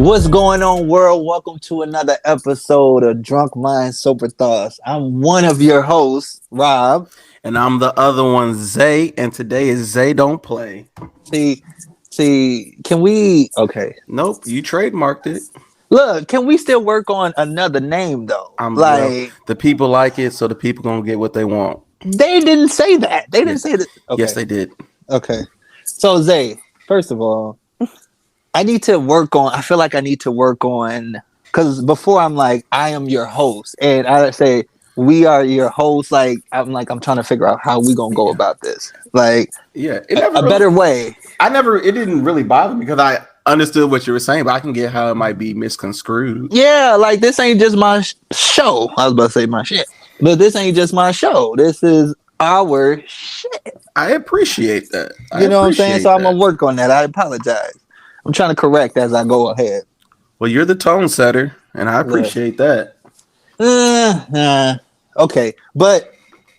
What's going on, world? Welcome to another episode of Drunk Mind Sober Thoughts. I'm one of your hosts, Rob. And I'm the other one, Zay. And today is Zay Don't Play. See, can we? Okay, Nope, you trademarked it. look, can we still work on another name though? The people like it, so the people gonna get what they want. They didn't say that. They didn't say that. Okay. Yes, they did. Okay. So Zay, first of all, I need to work on. I feel like I need to work on because before I'm like, I am your host, and I say we are your hosts. I'm trying to figure out how we gonna go about this. Like, a better way. It didn't really bother me because I understood what you were saying, but I can get how it might be misconstrued. Yeah, like this ain't just my show. I was about to say my shit, but this ain't just my show. This is our shit. I appreciate that. You know what I'm saying? So I'm gonna work on that. I apologize. I'm trying to correct as I go ahead. Well, you're the tone setter, and I appreciate that. Okay, but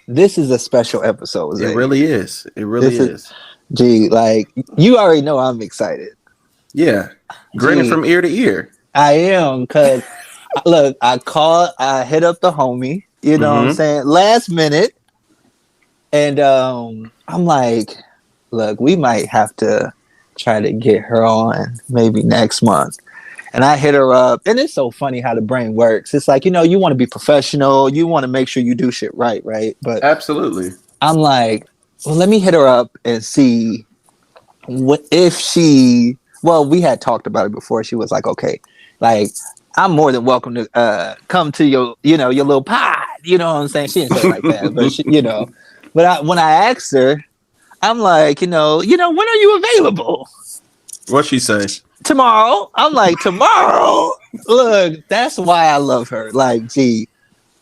this is a special episode. Zay. It really is. It really is. Gee, like you already know I'm excited. Yeah, grinning from ear to ear. I am, because look, I hit up the homie, you know what I'm saying, last minute. And I'm like, look, we might have to try to get her on maybe next month. And I hit her up, and it's so funny how the brain works. It's like, you want to be professional. You want to make sure you do shit right? But absolutely. I'm like, well, let me hit her up and see if she, well, we had talked about it before. She was like, okay, like, I'm more than welcome to come to your little pod. You know what I'm saying? She didn't say it like that, but she, But when I asked her, I'm like, when are you available? What'd she say? Tomorrow. I'm like, tomorrow? Look, that's why I love her. Like, gee,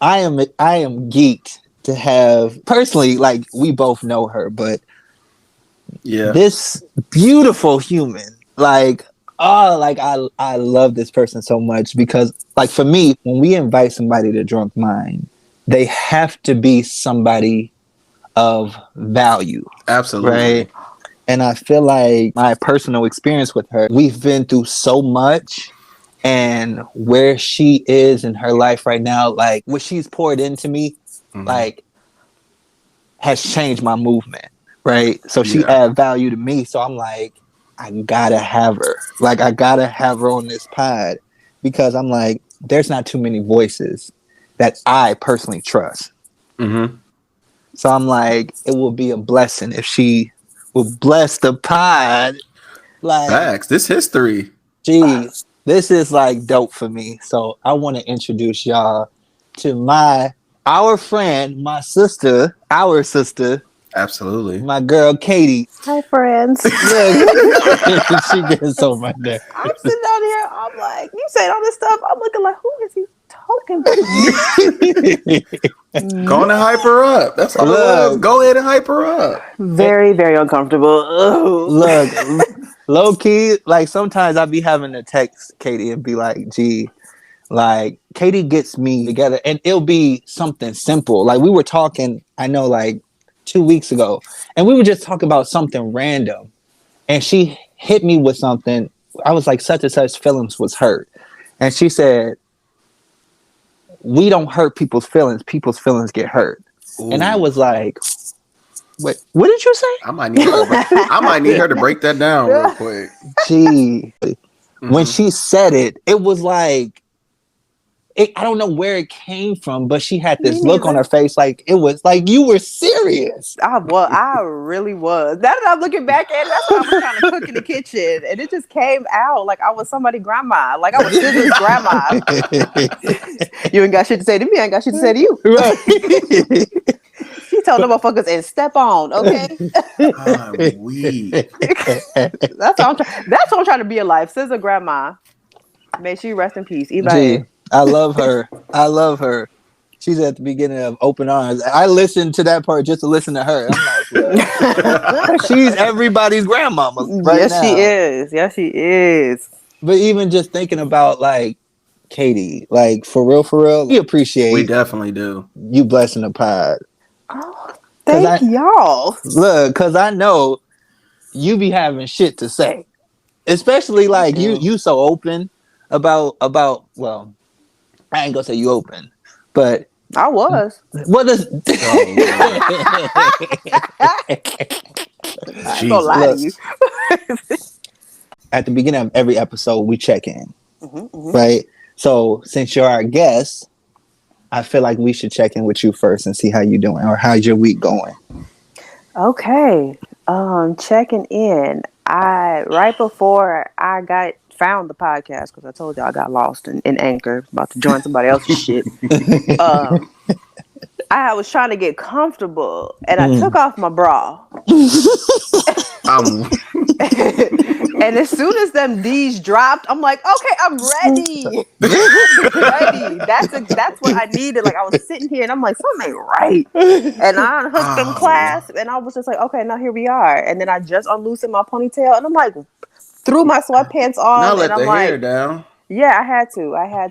I am geeked to have, personally, like, we both know her, but yeah, this beautiful human, like, I love this person so much because, like, for me, when we invite somebody to Drunk Mind, they have to be somebody of value. Absolutely. Right? And I feel like my personal experience with her, we've been through so much, and where she is in her life right now, like what she's poured into me, like has changed my movement. Right? So she add value to me. So I'm like, I gotta have her. Like, I gotta have her on this pod because I'm like, there's not too many voices that I personally trust. So I'm like, it will be a blessing if she will bless the pod. Like, facts. This history. Geez, this is like dope for me. So I want to introduce y'all to our friend, our sister. Absolutely. My girl, Katie. Hi, friends. She gets so much there. I'm sitting down here. I'm like, you saying all this stuff. I'm looking like, who is he talking to? Go on and hype her up. That's all it was. Go ahead and hype her up. Very, very uncomfortable. Ugh. Look, low key, like sometimes I be having to text Katie and be like, gee, like Katie gets me together, and it'll be something simple. Like we were talking, I know, like 2 weeks ago, and we were just talking about something random, and she hit me with something. I was like, such and such feelings was hurt, and she said, we don't hurt people's feelings get hurt. Ooh. And I was like, wait, what did you say? I might need her to break that down real quick. Gee, when she said it, it was like, I don't know where it came from, but she had this look on her face, like it was like you were serious. I really was. Now that I'm looking back at it, that's what I was trying to cook in the kitchen, and it just came out like I was somebody's grandma, like I was Scissor's grandma. You ain't got shit to say to me, I ain't got shit to say to you. Right. She told the motherfuckers and step on, okay? I'm weak. That's what I'm trying to be in life. Scissor grandma. May she rest in peace. Eva. I love her. She's at the beginning of Open Arms. I listened to that part just to listen to her. I'm like, she's everybody's grandmama right now. Yes, she is. But even just thinking about like Katie, like for real, we appreciate. We definitely do. You blessing the pod. Oh, thank y'all. Look, because I know you be having shit to say, especially like you so open. about. Well, I ain't gonna say you open, but I was. what does? I ain't gonna lie to you. At the beginning of every episode, we check in, Mm-hmm. right? So since you're our guest, I feel like we should check in with you first and see how you doing or how's your week going. Okay. Checking in. Right before I found the podcast, because I told you I got lost in Anchor, about to join somebody else's shit. I was trying to get comfortable and I took off my bra. And as soon as them D's dropped, I'm like, okay, I'm ready. Ready. That's what I needed. Like I was sitting here and I'm like, something ain't right. And I unhooked them clasps and I was just like, okay, now here we are. And then I just unloosened my ponytail and I'm like, threw my sweatpants on. Now let and I'm the like, hair down. yeah, I had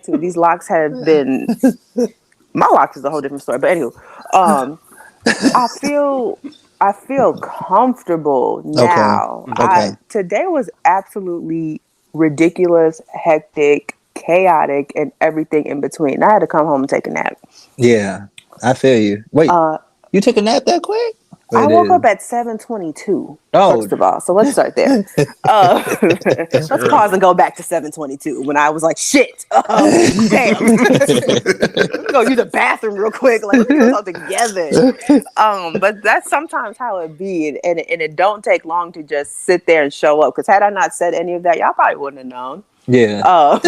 to. These locks had been. My locks is a whole different story. But anyway, I feel comfortable now. Okay. Today was absolutely ridiculous, hectic, chaotic, and everything in between. I had to come home and take a nap. Yeah, I feel you. Wait, you took a nap that quick? I woke up at 7:22. Oh. First of all, so let's start there. Let's pause and go back to 7:22 when I was like, "Shit, damn, go use the bathroom real quick, like let me get it all together." But that's sometimes how it be, and it don't take long to just sit there and show up. Because had I not said any of that, y'all probably wouldn't have known. Yeah.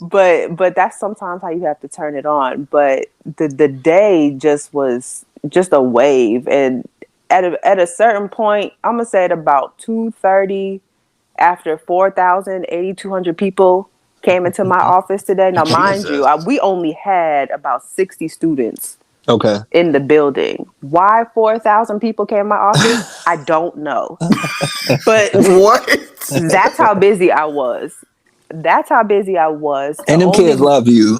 But that's sometimes how you have to turn it on. But the day just was just a wave, and at a certain point, I'm gonna say at about 2:30, after 8,200 people came into my office today. Now, mind you, we only had about 60 students. Okay. In the building. Why 4,000 people came in my office? I don't know. But what? That's how busy I was. And them kids love you.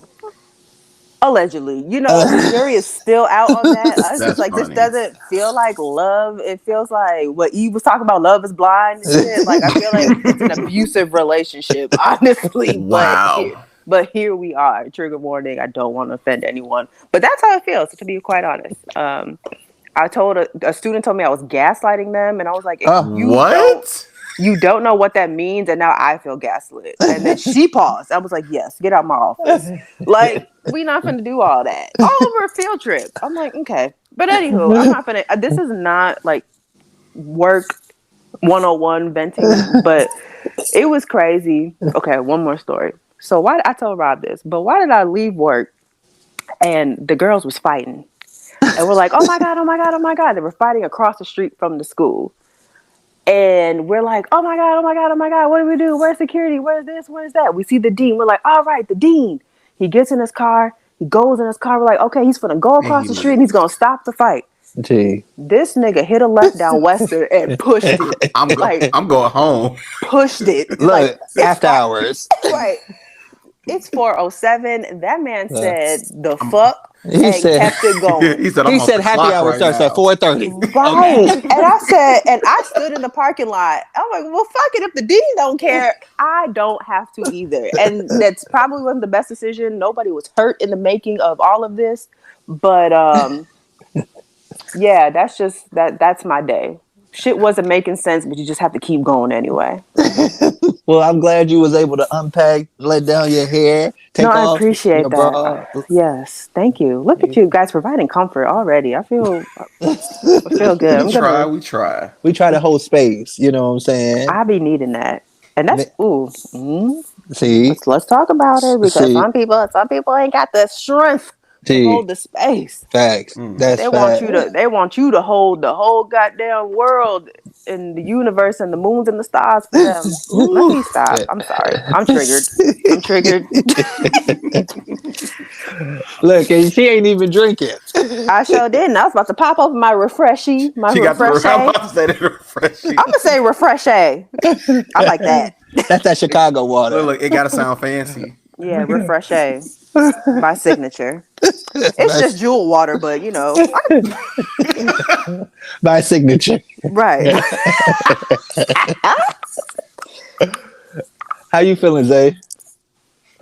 Allegedly. You know, the jury is still out on that. It's just like, funny. this doesn't feel like love. It feels like what Eve was talking about, love is blind and shit. Like, I feel like it's an abusive relationship, honestly. Wow. But here we are. Trigger warning. I don't want to offend anyone. But that's how it feels, to be quite honest. I told a student told me I was gaslighting them. And I was like, you don't know what that means, and now I feel gaslit. And then she paused. I was like, yes, get out my office. Like, we not finna do all that. All over a field trip. I'm like, okay. But anywho, I'm not finna, this is not like work 101 venting, but it was crazy. Okay, one more story. So I told Rob this, but why did I leave work and the girls was fighting? And we're like, oh my God. They were fighting across the street from the school. And we're like, oh my God. What do we do? Where's security? Where's this? Where's that? We see the dean. We're like, all right, the dean. He gets in his car. He goes in his car. We're like, okay, he's going to go across the street and he's going to stop the fight. Gee. This nigga hit a left down Western and pushed it. I'm going home. Pushed it. Look, like, after hours. Right. It's 4:07. That man said the fuck. He said, kept it going. he said happy hour starts at 4:30. Right. Okay. And I stood in the parking lot. I'm like, well, fuck it. If the dean don't care, I don't have to either. And that's probably wasn't the best decision. Nobody was hurt in the making of all of this. But yeah, that's my day. Shit wasn't making sense, but you just have to keep going anyway. Well, I'm glad you was able to unpack, let down your hair, take off. I appreciate that. Bra. Yes, thank you. Look at you guys providing comfort already. I feel good. We try. We try to hold space. You know what I'm saying? I be needing that, and that's See, let's talk about it because some people ain't got the strength to hold the space. Facts. That's they want you to hold the whole goddamn world and the universe and the moons and the stars for them. Let me stop. I'm sorry. I'm triggered. Look, and she ain't even drinking. I sure didn't. I was about to pop open my refreshy. I'm gonna say refresh. I like that. That's that Chicago water. Look, it gotta sound fancy. Yeah, refresh. My signature. It's just jewel water, but you know. My signature. Right. How you feeling, Zay?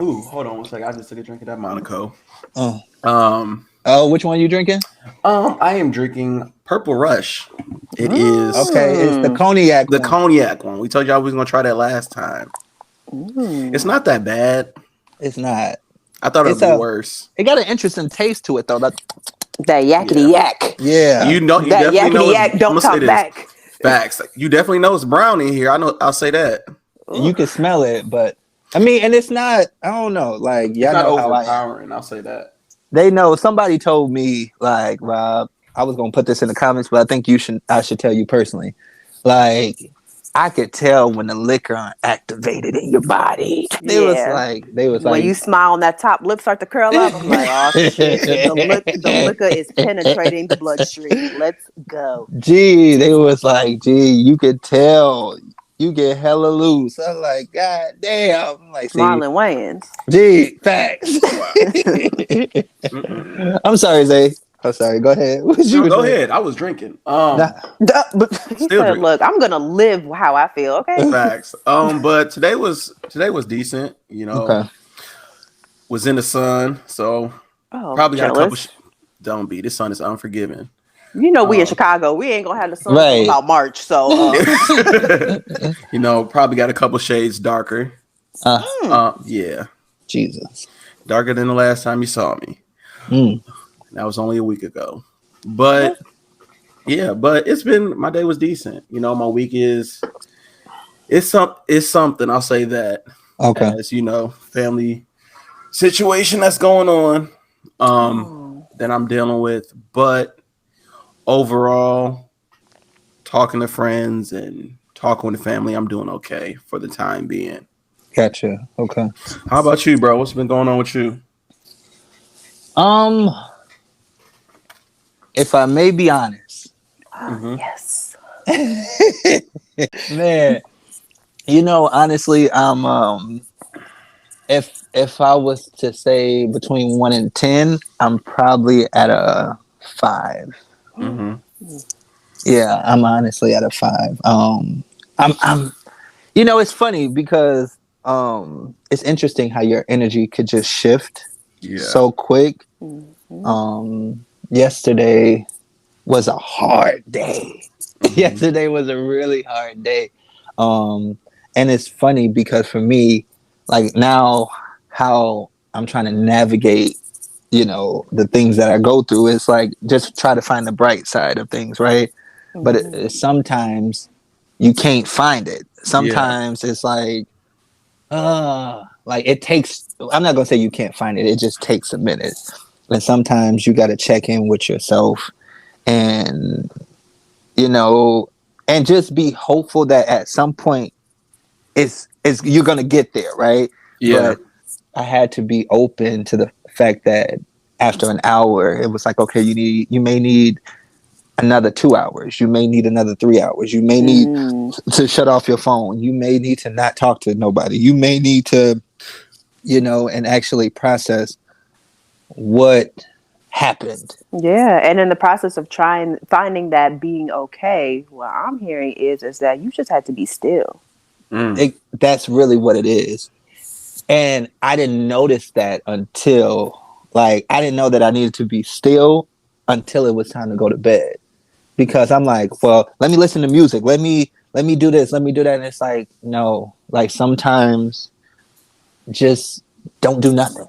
Ooh, hold on one second. I just took a drink of that Monaco. Oh, Um, which one you drinking? I am drinking Purple Rush. It is Okay, it's the Mm. cognac the one. cognac one. We told y'all we was gonna try that last time. It's Mm. not that bad. It's not. I thought it'd It's be a. worse. It got an interesting taste to it though. Like, That yakety yak. yeah. You know, you That definitely know. yakety It's, yak. I'm Don't gonna say talk this. back. Facts. You definitely know it's brown in here. I know. I'll say that. You can smell it, but I mean, and it's not. I don't know. Like, It's y'all not know how I am. overpowering. I'll say that. They know. Somebody told me, like, Rob. I was gonna put this in the comments, but I think you should. I should tell you personally. Like, I could tell when the liquor activated in your body. They was Yeah. like, When you smile and that top lip start to curl up, I'm like, oh shit. The liquor is penetrating the bloodstream. Let's go. Gee, they was like, gee, you could tell you get hella loose. I'm like, God damn. I'm like, see, Marlon Wayans. gee, facts. Mm-mm. I'm sorry, Zay. I'm sorry. Go ahead. What you No, were go saying? ahead. I was drinking. Nah. But he Still said, drinking. look, I'm gonna live how I feel, okay? Facts. But today was decent. You know, Okay. was in the sun, so Oh, probably got a couple. jealous. Don't be. This sun is unforgiving. You know, we in Um, Chicago. We ain't gonna have the sun Right. until about March. So, You know, probably got a couple shades darker. Yeah, Jesus. darker than the last time you saw me. Mm. That was only a week ago. But yeah, but my day was decent. You know, my week it's something. I'll say that. Okay. As you know, family situation that's going on that I'm dealing with. But overall, talking to friends and talking with the family, I'm doing okay for the time being. Gotcha. Okay. How about you, bro? What's been going on with you? If I may be honest, yes. man, honestly, I'm if I was to say between 1 and 10, I'm probably at a 5. Mm-hmm. Yeah, I'm honestly at a 5. I'm it's funny because it's interesting how your energy could just shift so quick. Yesterday was a hard day. Yesterday was a really hard day. And it's funny because for me, like now how I'm trying to navigate, the things that I go through, it's like just try to find the bright side of things, right? But sometimes you can't find it. Sometimes it's like it takes, I'm not gonna say you can't find it, it just takes a minute. And sometimes you gotta check in with yourself and and just be hopeful that at some point it's you're gonna get there, right? Yeah. But I had to be open to the fact that after an hour, it was like, okay, you may need another 2 hours. You may need another 3 hours. You may need to shut off your phone. You may need to not talk to nobody. You may need to, and actually process what happened. Yeah, and in the process of finding that being okay, what I'm hearing is that you just had to be still. That's really what it is. And I didn't notice that until, I didn't know that I needed to be still until it was time to go to bed. Because I'm like, well, let me listen to music. Let me do this. Let me do that. And it's like, no, sometimes just don't do nothing.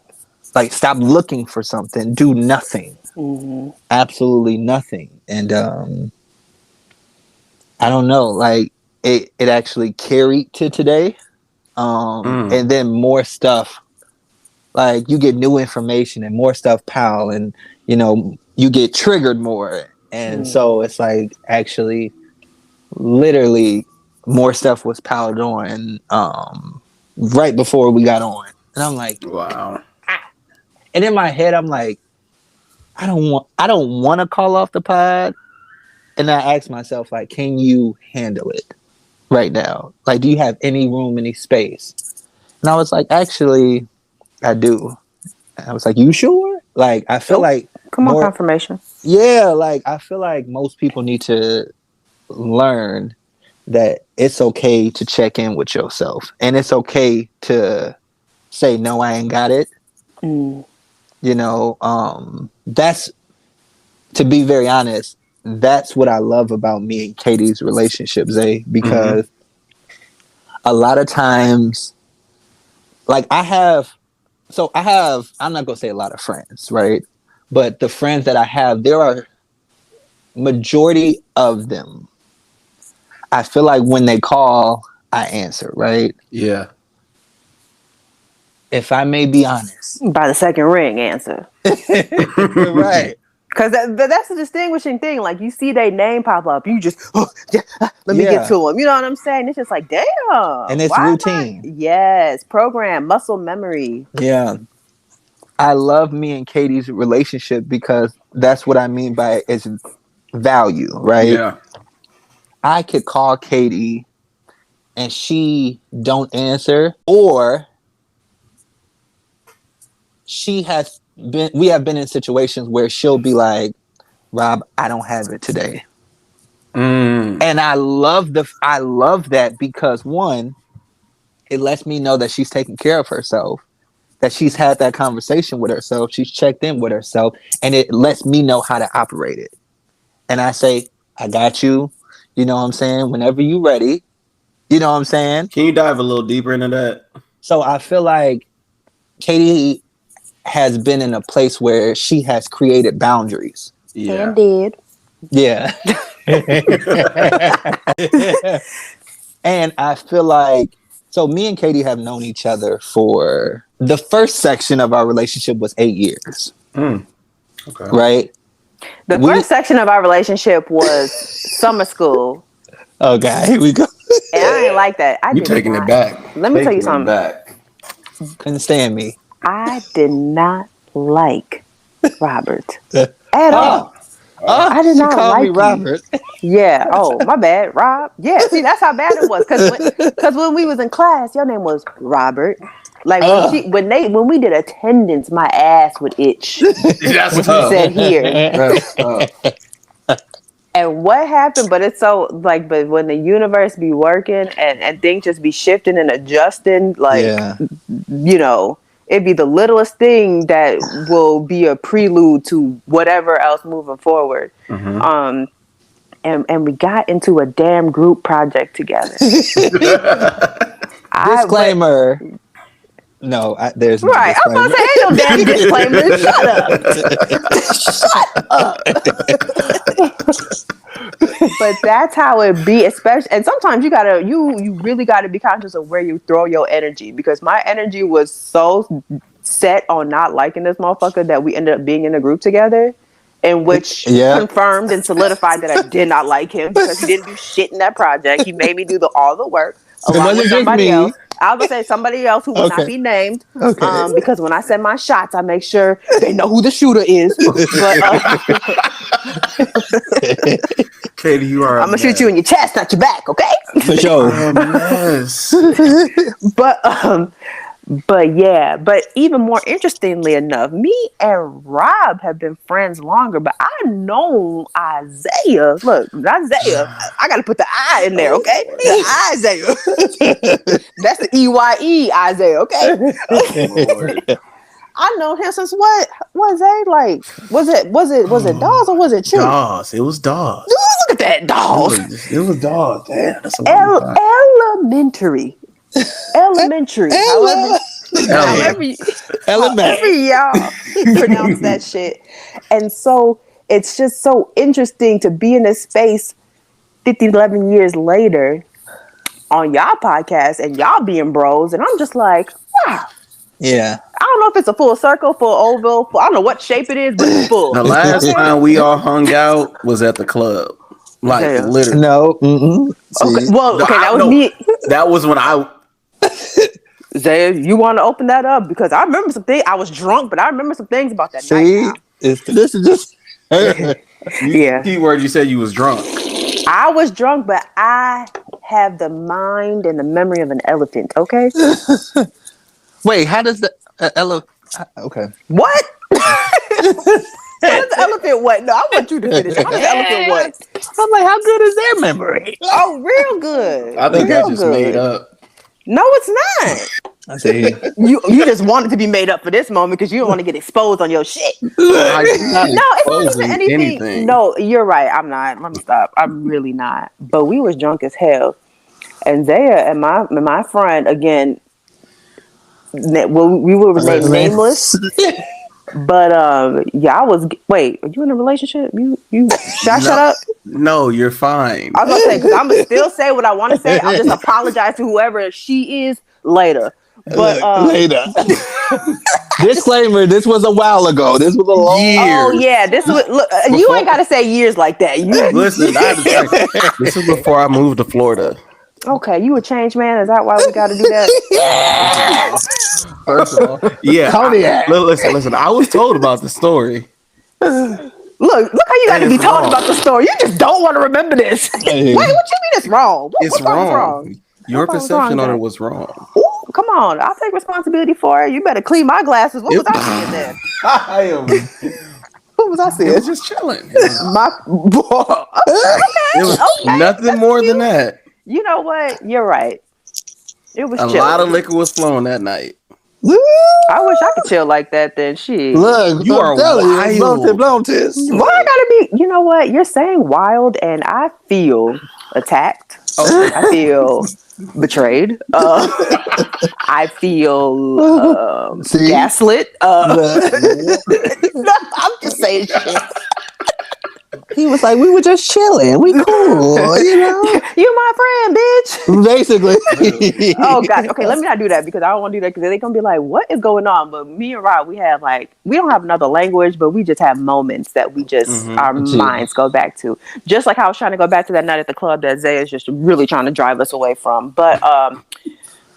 Stop looking for something. Do nothing. Absolutely nothing. And I don't know. It actually carried to today. And then more stuff. You get new information and more stuff pile, and you get triggered more. And so it's actually literally more stuff was piled on right before we got on. And I'm like, wow. And in my head, I'm like, I don't want to call off the pod. And I asked myself, can you handle it right now? Do you have any room, any space? And I was like, actually, I do. And I was like, you sure? I feel Come on, confirmation. Yeah, I feel like most people need to learn that it's okay to check in with yourself, and it's okay to say no, I ain't got it. Mm. You know, that's, to be very honest, that's what I love about me and Katie's relationship, Zay, because a lot of times, like I'm not gonna say a lot of friends, right? But the friends that I have, there are majority of them. I feel like when they call, I answer, right? Yeah. If I may be honest. By the second ring answer. Right. Because that's a distinguishing thing. Like, you see their name pop up, you just, let me get to them. You know what I'm saying? It's just like, damn. And it's routine. Yes. Program, muscle memory. Yeah. I love me and Katie's relationship because that's what I mean by its value, right? Yeah. I could call Katie and she don't answer, or we have been in situations where she'll be like, Rob, I don't have it today. And I love that because, one, it lets me know that she's taking care of herself, that she's had that conversation with herself, she's checked in with herself, and it lets me know how to operate it. And I say, I got you. You know what I'm saying? Whenever you ready. You know what I'm saying? Can you dive a little deeper into that? So I feel like Katie has been in a place where she has created boundaries. Yeah. And did. Yeah. And I feel like, so me and Katie have known each other for, the first section of our relationship was 8 years. Okay. Right? The first section of our relationship was summer school. Okay, here we go. And I ain't like that. You taking it back. Let me tell you something. Couldn't stand me. I did not like Robert at all. I did not call like me Robert. Yeah. Oh, my bad, Rob. Yeah. See, that's how bad it was. Because when we was in class, your name was Robert. Like when we did attendance, my ass would itch. That's when tough. he said here. That's tough. And what happened? But it's so like, but when the universe be working and things just be shifting and adjusting, like, you know, it'd be the littlest thing that will be a prelude to whatever else moving forward. And we got into a damn group project together. Disclaimer. No, there's no right. disclaimer. I'm about to say, ain't no damn disclaimer. Shut up. But that's how it be, especially. And sometimes you really gotta be conscious of where you throw your energy, because my energy was so set on not liking this motherfucker that we ended up being in a group together, in which confirmed and solidified that I did not like him because he didn't do shit in that project. He made me do all the work along with somebody else. I was gonna say somebody else who will not be named. Because when I send my shots, I make sure they know who the shooter is. But Katie, you are. I'm gonna shoot you in your chest, not your back, okay? For sure. But yeah, but even more interestingly enough, me and Rob have been friends longer, but I know Isaiah. Look, Isaiah, I gotta put the I in there, okay? The Isaiah. That's the EYE Isaiah, okay? I know him since what was it like? Was it Dawes or was it Chew? Dawes. It was Dawes. Look at that, Dawes. It was Dawes. Damn, that's elementary. However y'all pronounce that shit. And so it's just so interesting to be in this space 11 years later on y'all podcast and y'all being bros. And I'm just like, wow. Yeah. I don't know if it's a full circle, full oval, I don't know what shape it is, but it's full. The last time we all hung out was at the club. Like, literally. No. Okay. Well, okay, that was me. That was when I... Zay, you want to open that up? Because I remember some things. I was drunk, but I remember some things about that night. This is just... Yeah. Keyword, you said you was drunk. I was drunk, but I have the mind and the memory of an elephant, okay? Wait, how does the elephant... Okay. What? How does the elephant what? No, I want you to finish. How does the elephant what? I'm like, how good is their memory? Oh, real good. I think I just made up. No, it's not. I see. You just wanted to be made up for this moment because you don't want to get exposed on your shit. I'm not No, it's not even exposing anything. No, you're right. I'm not. Let me stop. I'm really not. But we was drunk as hell, and Zaya and my friend again. Well, we were named nameless. But yeah, wait, are you in a relationship? Should I shut up? No, you're fine. I was gonna say, because I'm gonna still say what I want to say. I'll just apologize to whoever she is later. But later. Disclaimer: this was a while ago. This was a long Years. Oh yeah, this was look. You ain't gotta say years like that. Listen, I had to say, this is before I moved to Florida. Okay, you a changed man? Is that why we got to do that? First of all, Yeah. Cognac. Listen. I was told about the story. Look how you got to be told about the story. You just don't want to remember this. Hey. Wait, what you mean it's wrong? It's wrong. Your What was perception wrong, on it Zach? was wrong. Ooh, come on, I'll take responsibility for it. You better clean my glasses. What was I seeing then? I am. What was I It seeing? was just chilling. My It was okay, nothing that's more cute. than that. You know what? You're right. It was A chill. lot of liquor was flowing that night. I wish I could chill like that. Then shit. Look, You are wild. Blontis. Why I gotta be? You know what? You're saying wild, and I feel attacked. Oh. I feel betrayed. I feel See? gaslit. I'm just saying shit. He was like, we were just chilling. We cool, you know? You my friend, bitch. Basically. Oh God. Okay, let me not do that because I don't want to do that because they're gonna be like, "What is going on?" But me and Rob, we don't have another language, but we just have moments that we just our minds go back to. Just like I was trying to go back to that night at the club that Zay is just really trying to drive us away from. But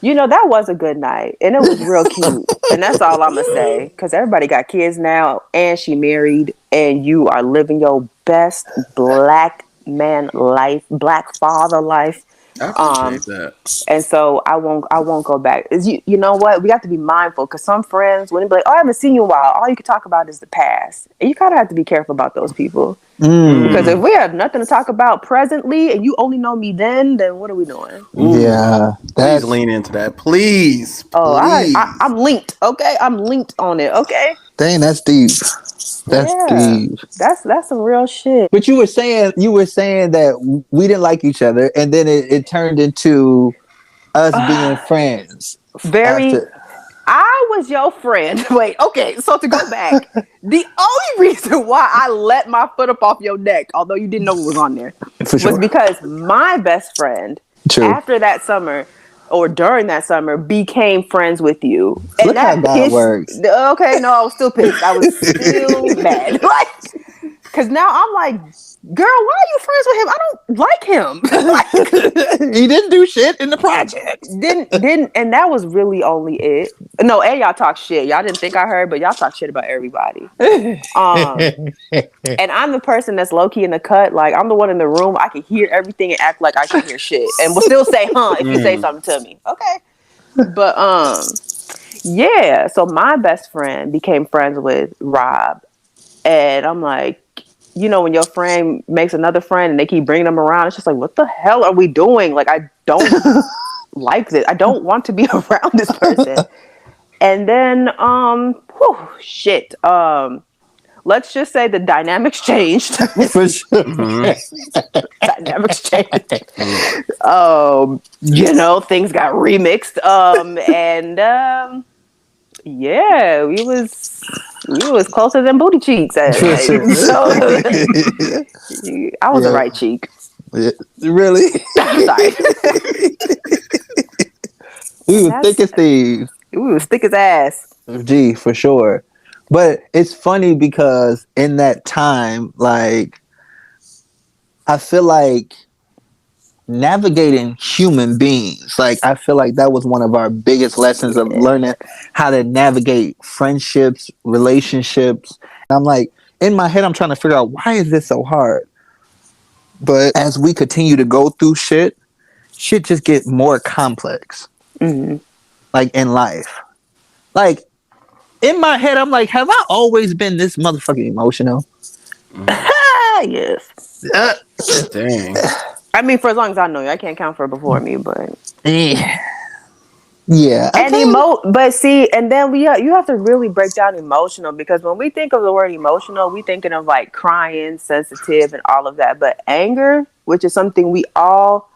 you know, that was a good night and it was real cute. And that's all I'm gonna say because everybody got kids now and she married and you are living your best black man life, black father life. I appreciate that. And so I won't go back. You know what? We have to be mindful because some friends when they be like, "Oh, I haven't seen you in a while," all you can talk about is the past, and you kind of have to be careful about those people because if we have nothing to talk about presently and you only know me then what are we doing? Ooh. Yeah. Please lean into that. Please. Oh, please. I'm linked. Okay, I'm linked on it. Okay, Dang, that's deep. That's deep. That's some real shit. But you were saying that we didn't like each other, and then it turned into us being friends. I was your friend. Wait, okay. So to go back, the only reason why I let my foot up off your neck, although you didn't know what was on there, was because my best friend, after that summer or during that summer, became friends with you. And look how that works. Okay, no, I was still pissed. I was still mad. Because now I'm like, girl, why are you friends with him? I don't like him. He didn't do shit in the project. Didn't, and that was really only it. No, and y'all talk shit. Y'all didn't think I heard, but y'all talk shit about everybody. And I'm the person that's low key in the cut. Like I'm the one in the room. I can hear everything and act like I can hear shit, and will still say "huh" if you say something to me. Okay, but yeah. So my best friend became friends with Rob, and I'm like, you know, when your friend makes another friend and they keep bringing them around, it's just like, what the hell are we doing? Like, I don't like this. I don't want to be around this person. And then, let's just say the dynamics changed. For sure. Dynamics changed. You know, things got remixed. Yeah, we was closer than booty cheeks. So, I was the right cheek. Yeah. Really? I'm sorry. We were thick as thieves. We was thick as ass. Gee, for sure. But it's funny because in that time, like, I feel like navigating human beings, like, I feel like that was one of our biggest lessons of learning how to navigate friendships, relationships. And I'm like, in my head, I'm trying to figure out why is this so hard? But as we continue to go through shit just get more complex. Mm-hmm. Like, in life. Like, in my head, I'm like, have I always been this motherfucking emotional? Yes. Dang. I mean, for as long as I know you, I can't count for before me, but Yeah. Yeah. And but see, and then you have to really break down emotional, because when we think of the word emotional, we thinking of like crying, sensitive, and all of that. But anger, which is something we all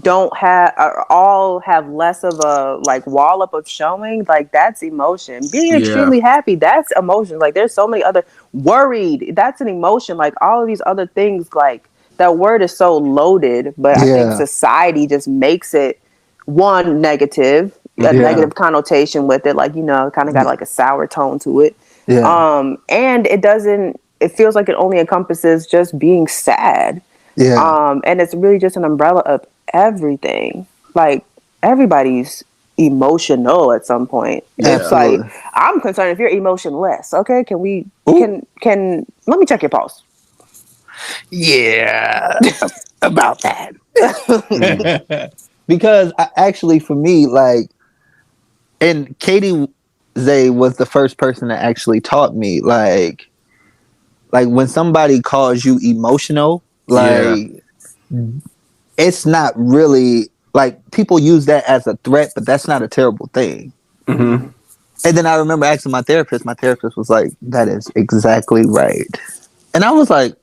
don't have, or all have less of a like wall up of showing, like that's emotion. Being Yeah. extremely happy, that's emotion. Like there's so many other worried, that's an emotion. Like all of these other things, like that word is so loaded, but I think Yeah. society just makes it one negative, a Yeah. negative connotation with it, like kind of got like a sour tone to it. Yeah. And it feels like it only encompasses just being sad. Yeah. And it's really just an umbrella of everything. Like everybody's emotional at some point. Yeah. It's like, Absolutely. I'm concerned if you're emotionless. Okay, can we Ooh. can let me check your pulse. Yeah. About that. Because actually, for me, like, and Katie Zay was the first person that actually taught me, like when somebody calls you emotional, like it's not really like, people use that as a threat, but that's not a terrible thing. Mm-hmm. And then I remember asking my therapist. My therapist was like, "That is exactly right." And I was like,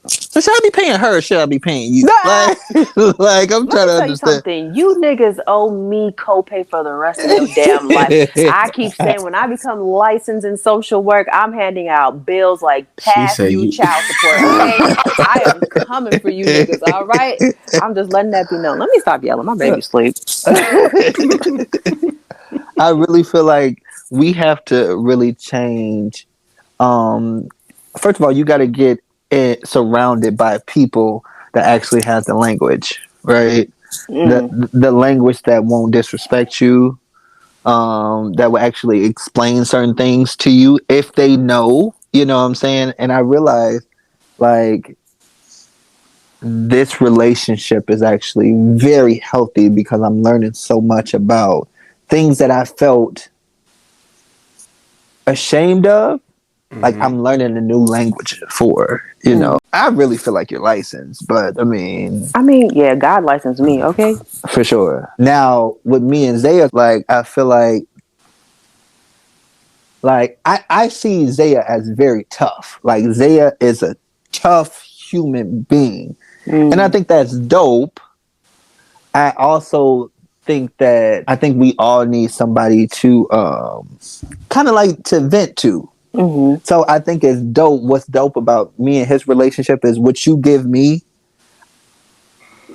"So should I be paying her or should I be paying you?" Like, I'm trying Let me to tell you understand. something. You niggas owe me copay for the rest of your damn life. I keep saying, when I become licensed in social work, I'm handing out bills like past said due you- child support. Okay, I am coming for you niggas. All right, I'm just letting that be known. Let me stop yelling. My baby sleep. I really feel like we have to really change. First of all, you got to get it surrounded by people that actually have the language, right? The language that won't disrespect you, that will actually explain certain things to you if they know. You know what I'm saying? And I realized, like, this relationship is actually very healthy because I'm learning so much about things that I felt ashamed of. Like, I'm learning a new language for, I really feel like you're licensed, but I mean, Yeah, God licensed me. Okay. for sure. Now, with me and Zaya, like, I feel like I see Zaya as very tough. Like, Zaya is a tough human being. And I think that's dope. I also think we all need somebody to kind of like to vent to. So I think it's dope. What's dope about me and his relationship is what you give me,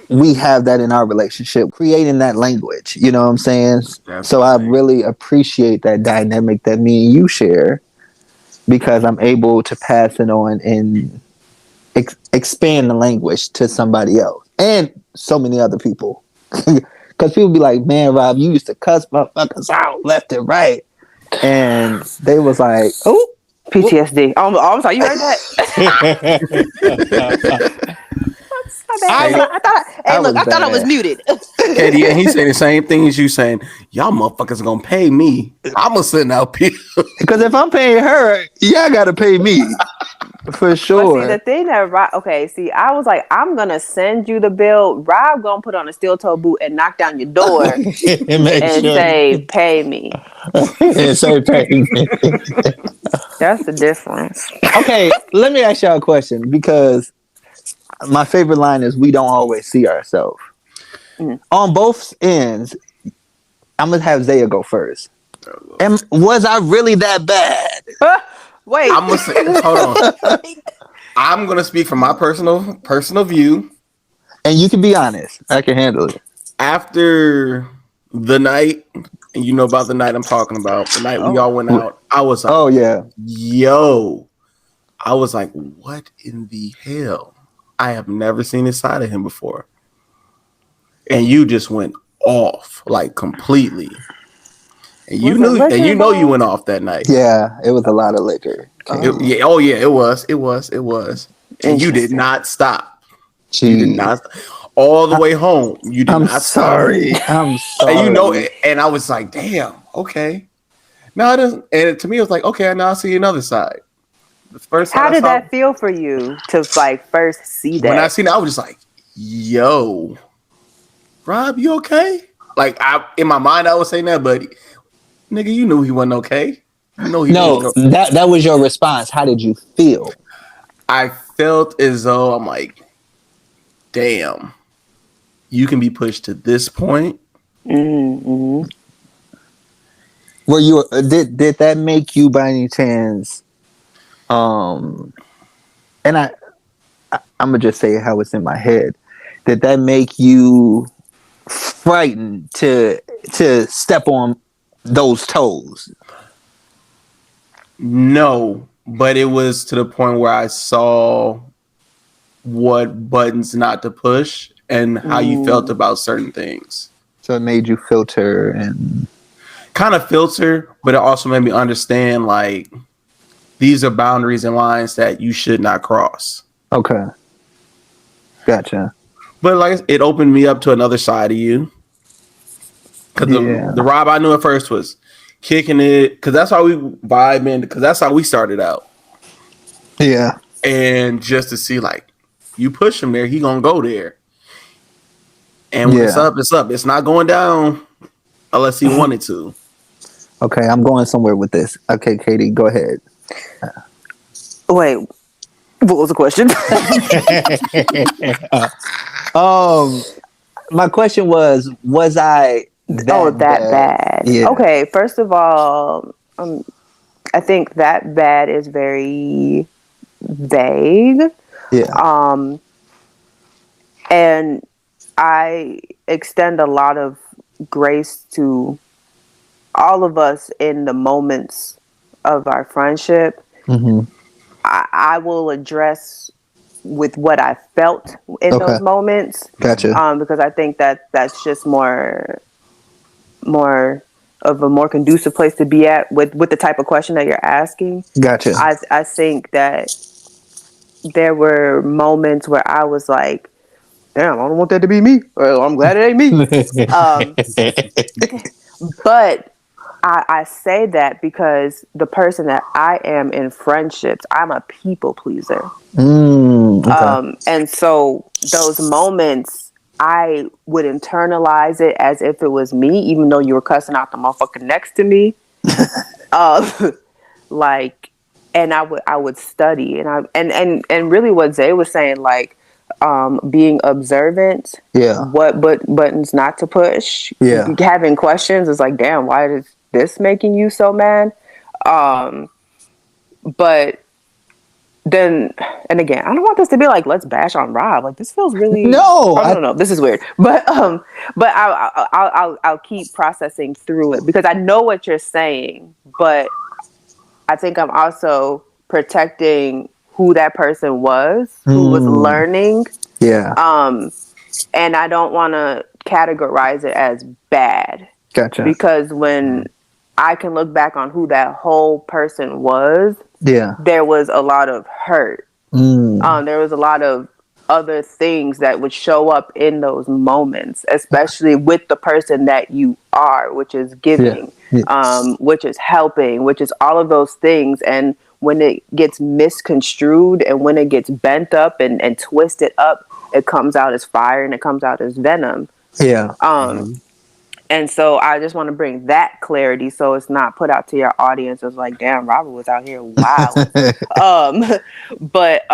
we have that in our relationship, creating that language. You know what I'm saying? Definitely. So I really appreciate that dynamic that me and you share, because I'm able to pass it on and expand the language to somebody else and so many other people. Because people be like, "Man, Rob, you used to cuss motherfuckers out left and right," and they was like, "Oh." PTSD. Oh, I'm sorry. You heard that? I thought I was muted. Katie, and he saying the same things you saying. Y'all motherfuckers are gonna pay me. I'm gonna send out people. Because if I'm paying her, y'all gotta pay me. For sure. But see, the thing that I was like, I'm gonna send you the bill. Rob gonna put on a steel toe boot and knock down your door and say, "Pay me." And say, "Pay me." That's the difference. Okay, let me ask y'all a question, because my favorite line is, "We don't always see ourselves." On both ends, I'm gonna have Zaya go first. And was I really that bad? Wait, I'm gonna say, hold on. I'm gonna speak from my personal view. And you can be honest. I can handle it. After the night, and you know about the night I'm talking about, the night we all went out, I was like, "Oh yeah, yo," I was like, "What in the hell? I have never seen this side of him before." And you just went off, like, completely. And you you went off that night. yeah." It was a lot of liquor. It was. And you did not stop. Jeez. You did not all the way home. You did not sorry. stop. I'm sorry. And and I was like, damn, okay. No, it doesn't. And to me, it was like, okay, now I see another side. The first how did that feel for you to like first see that? When I seen it, I was just like, yo, Rob, you okay? Like in my mind, I was saying that, but nigga, you knew he wasn't okay. You know he No, didn't go. that was your response. How did you feel? I felt as though I'm like, damn, you can be pushed to this point. Mm-hmm. Were you did that make you by any chance? And I'm gonna just say how it's in my head. Did that make you frightened to step on those toes? No, but it was to the point where I saw what buttons not to push and how you felt about certain things. So it made you filter and kind of filter, but it also made me understand like these are boundaries and lines that you should not cross. okay, gotcha. But like it opened me up to another side of you. Because the Rob I knew at first was kicking it, because that's how we vibe in, because that's how we started out. Yeah. And just to see like you push him there, he gonna go there. And when it's up, it's up. It's not going down unless he wanted to. Okay, I'm going somewhere with this. Okay, Katie, go ahead. Wait, what was the question? My question was I that bad? Yeah. Okay, first of all, I think that bad is very vague. Yeah. And I extend a lot of grace to all of us in the moments of our friendship. Mm-hmm. I will address with what I felt in those moments. Gotcha. Because I think that's just more of a more conducive place to be at with the type of question that you're asking. Gotcha. I think that there were moments where I was like, damn, I don't want that to be me. Well, I'm glad it ain't me. But I say that because the person that I am in friendships, I'm a people pleaser. And so those moments, I would internalize it as if it was me, even though you were cussing out the motherfucker next to me. Like, and I would study and really what Zay was saying, like, being observant, what buttons not to push, having questions is like, damn, why is this making you so mad? But then, and again, I don't want this to be like, let's bash on Rob. Like, this feels really no, this is weird. But I'll keep processing through it because I know what you're saying, but I think I'm also protecting who that person was, who was learning. Yeah. And I don't want to categorize it as bad. Gotcha. Because when I can look back on who that whole person was, there was a lot of hurt. There was a lot of other things that would show up in those moments, especially with the person that you are, which is giving, which is helping, which is all of those things. And when it gets misconstrued and when it gets bent up and twisted up, it comes out as fire and it comes out as venom. Yeah. And so I just want to bring that clarity so it's not put out to your audience as like, damn, Robert was out here wild. But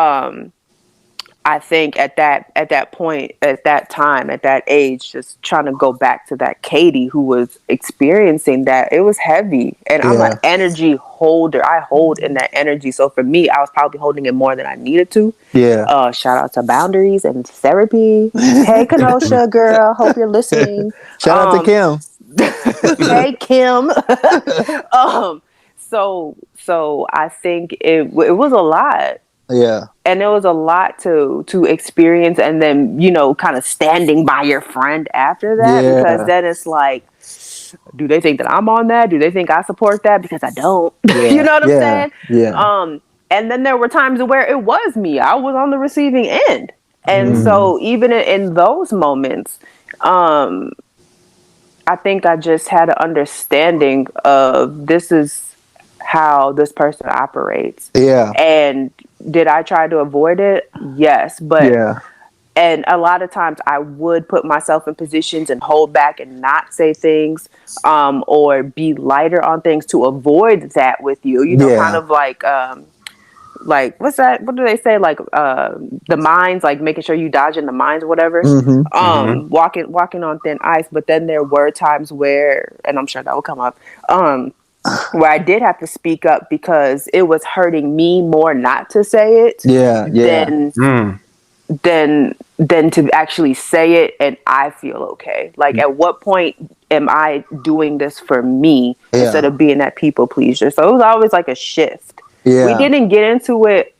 I think at that point, at that time, at that age, just trying to go back to that Katie who was experiencing that, it was heavy. And I'm an energy holder. I hold in that energy. So for me, I was probably holding it more than I needed to. Yeah. Shout out to Boundaries and therapy. Hey, Kenosha girl. Hope you're listening. Shout out to Kim. Hey, Kim. So I think it was a lot. Yeah. And it was a lot to experience, and then, you know, kind of standing by your friend after that, because then it's like, do they think that I'm on that? Do they think I support that? Because I don't. You know what I'm saying? Yeah. And then there were times where it was me. I was on the receiving end. And so even in those moments, I think I just had an understanding of this is how this person operates. Yeah. And did I try to avoid it? Yes. But And a lot of times I would put myself in positions and hold back and not say things, or be lighter on things to avoid that with you, kind Yeah. of like what's that? What do they say? Like the mines, like making sure you dodging the mines, or whatever. Mm-hmm. Walking on thin ice. But then there were times where, and I'm sure that will come up, where I did have to speak up because it was hurting me more not to say it Yeah. Yeah. than to actually say it and I feel okay. Like, at what point am I doing this for me instead Yeah. of being that people pleaser? So it was always like a shift. We Yeah. didn't get into it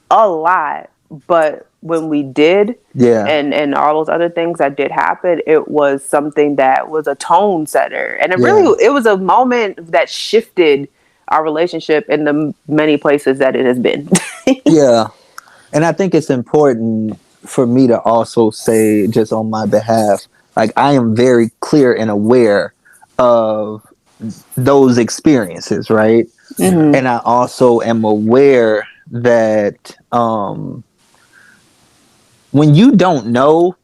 a lot, but when we did, Yeah. and all those other things that did happen, it was something that was a tone setter, and Yeah. it was a moment that shifted our relationship in the many places that it has been. Yeah. And I think it's important for me to also say, just on my behalf, like, I am very clear and aware of those experiences, right? Mhm. And I also am aware that when you don't know,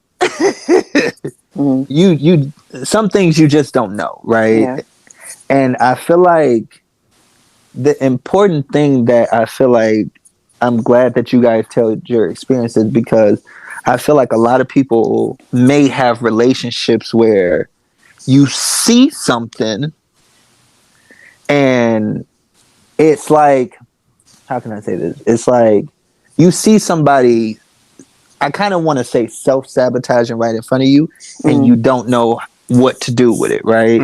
Mhm. you some things you just don't know, right? Yeah. And I feel like the important thing that I feel like I'm glad that you guys tell your experiences, because I feel like a lot of people may have relationships where you see something and it's like, how can I say this? It's like you see somebody, I kind of want to say self-sabotaging right in front of you, and you don't know what to do with it, right?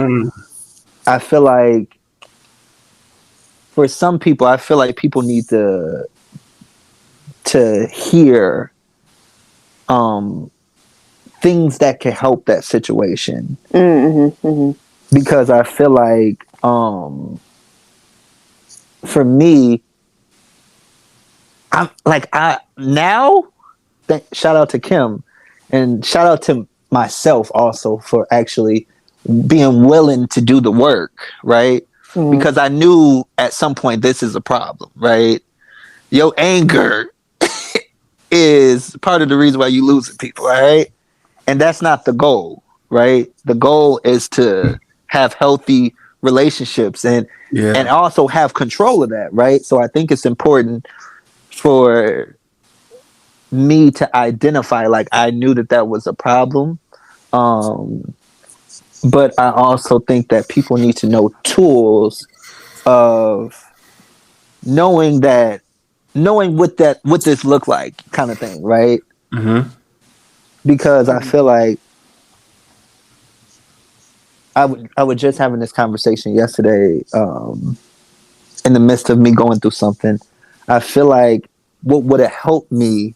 I feel like for some people, I feel like people need to hear things that can help that situation, because I feel like for me, I'm like, I now shout out to Kim, and shout out to myself also for actually being willing to do the work, right? Because I knew at some point this is a problem, right? Your anger is part of the reason why you losing people, right? And that's not the goal, right? The goal is to have healthy relationships and also have control of that, right? So I think it's important for me to identify, like, I knew that was a problem, but I also think that people need to know tools of knowing what this look like, kind of thing, right? Because I feel like I was just having this conversation yesterday, in the midst of me going through something. I feel like what would have helped me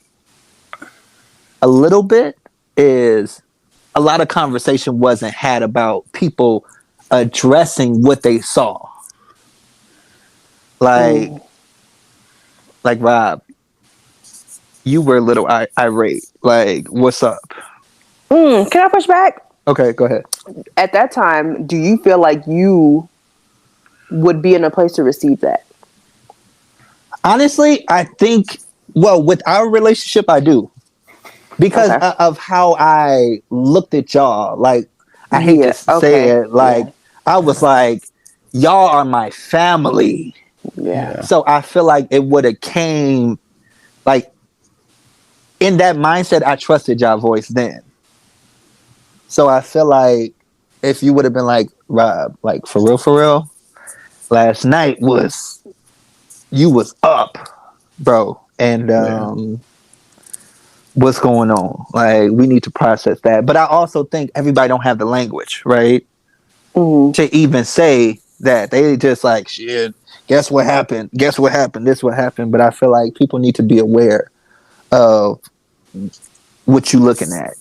a little bit is a lot of conversation wasn't had about people addressing what they saw. Like, Rob, you were a little irate. Like, what's up? Can I push back? Okay, go ahead. At that time, do you feel like you would be in a place to receive that? Honestly, I think, well, with our relationship, I do. Because Okay. of how I looked at y'all. Like, I hate to Yeah. say Okay. it. Like, Yeah. I was like, y'all are my family. Yeah. So I feel like it would have came, like, in that mindset, I trusted y'all voice then. So I feel like if you would have been like, Rob, like, for real, last night you was up, bro. And what's going on? Like, we need to process that. But I also think everybody don't have the language, right? To even say that. They just like, shit, guess what happened? Guess what happened? This what happened. But I feel like people need to be aware of what you looking at.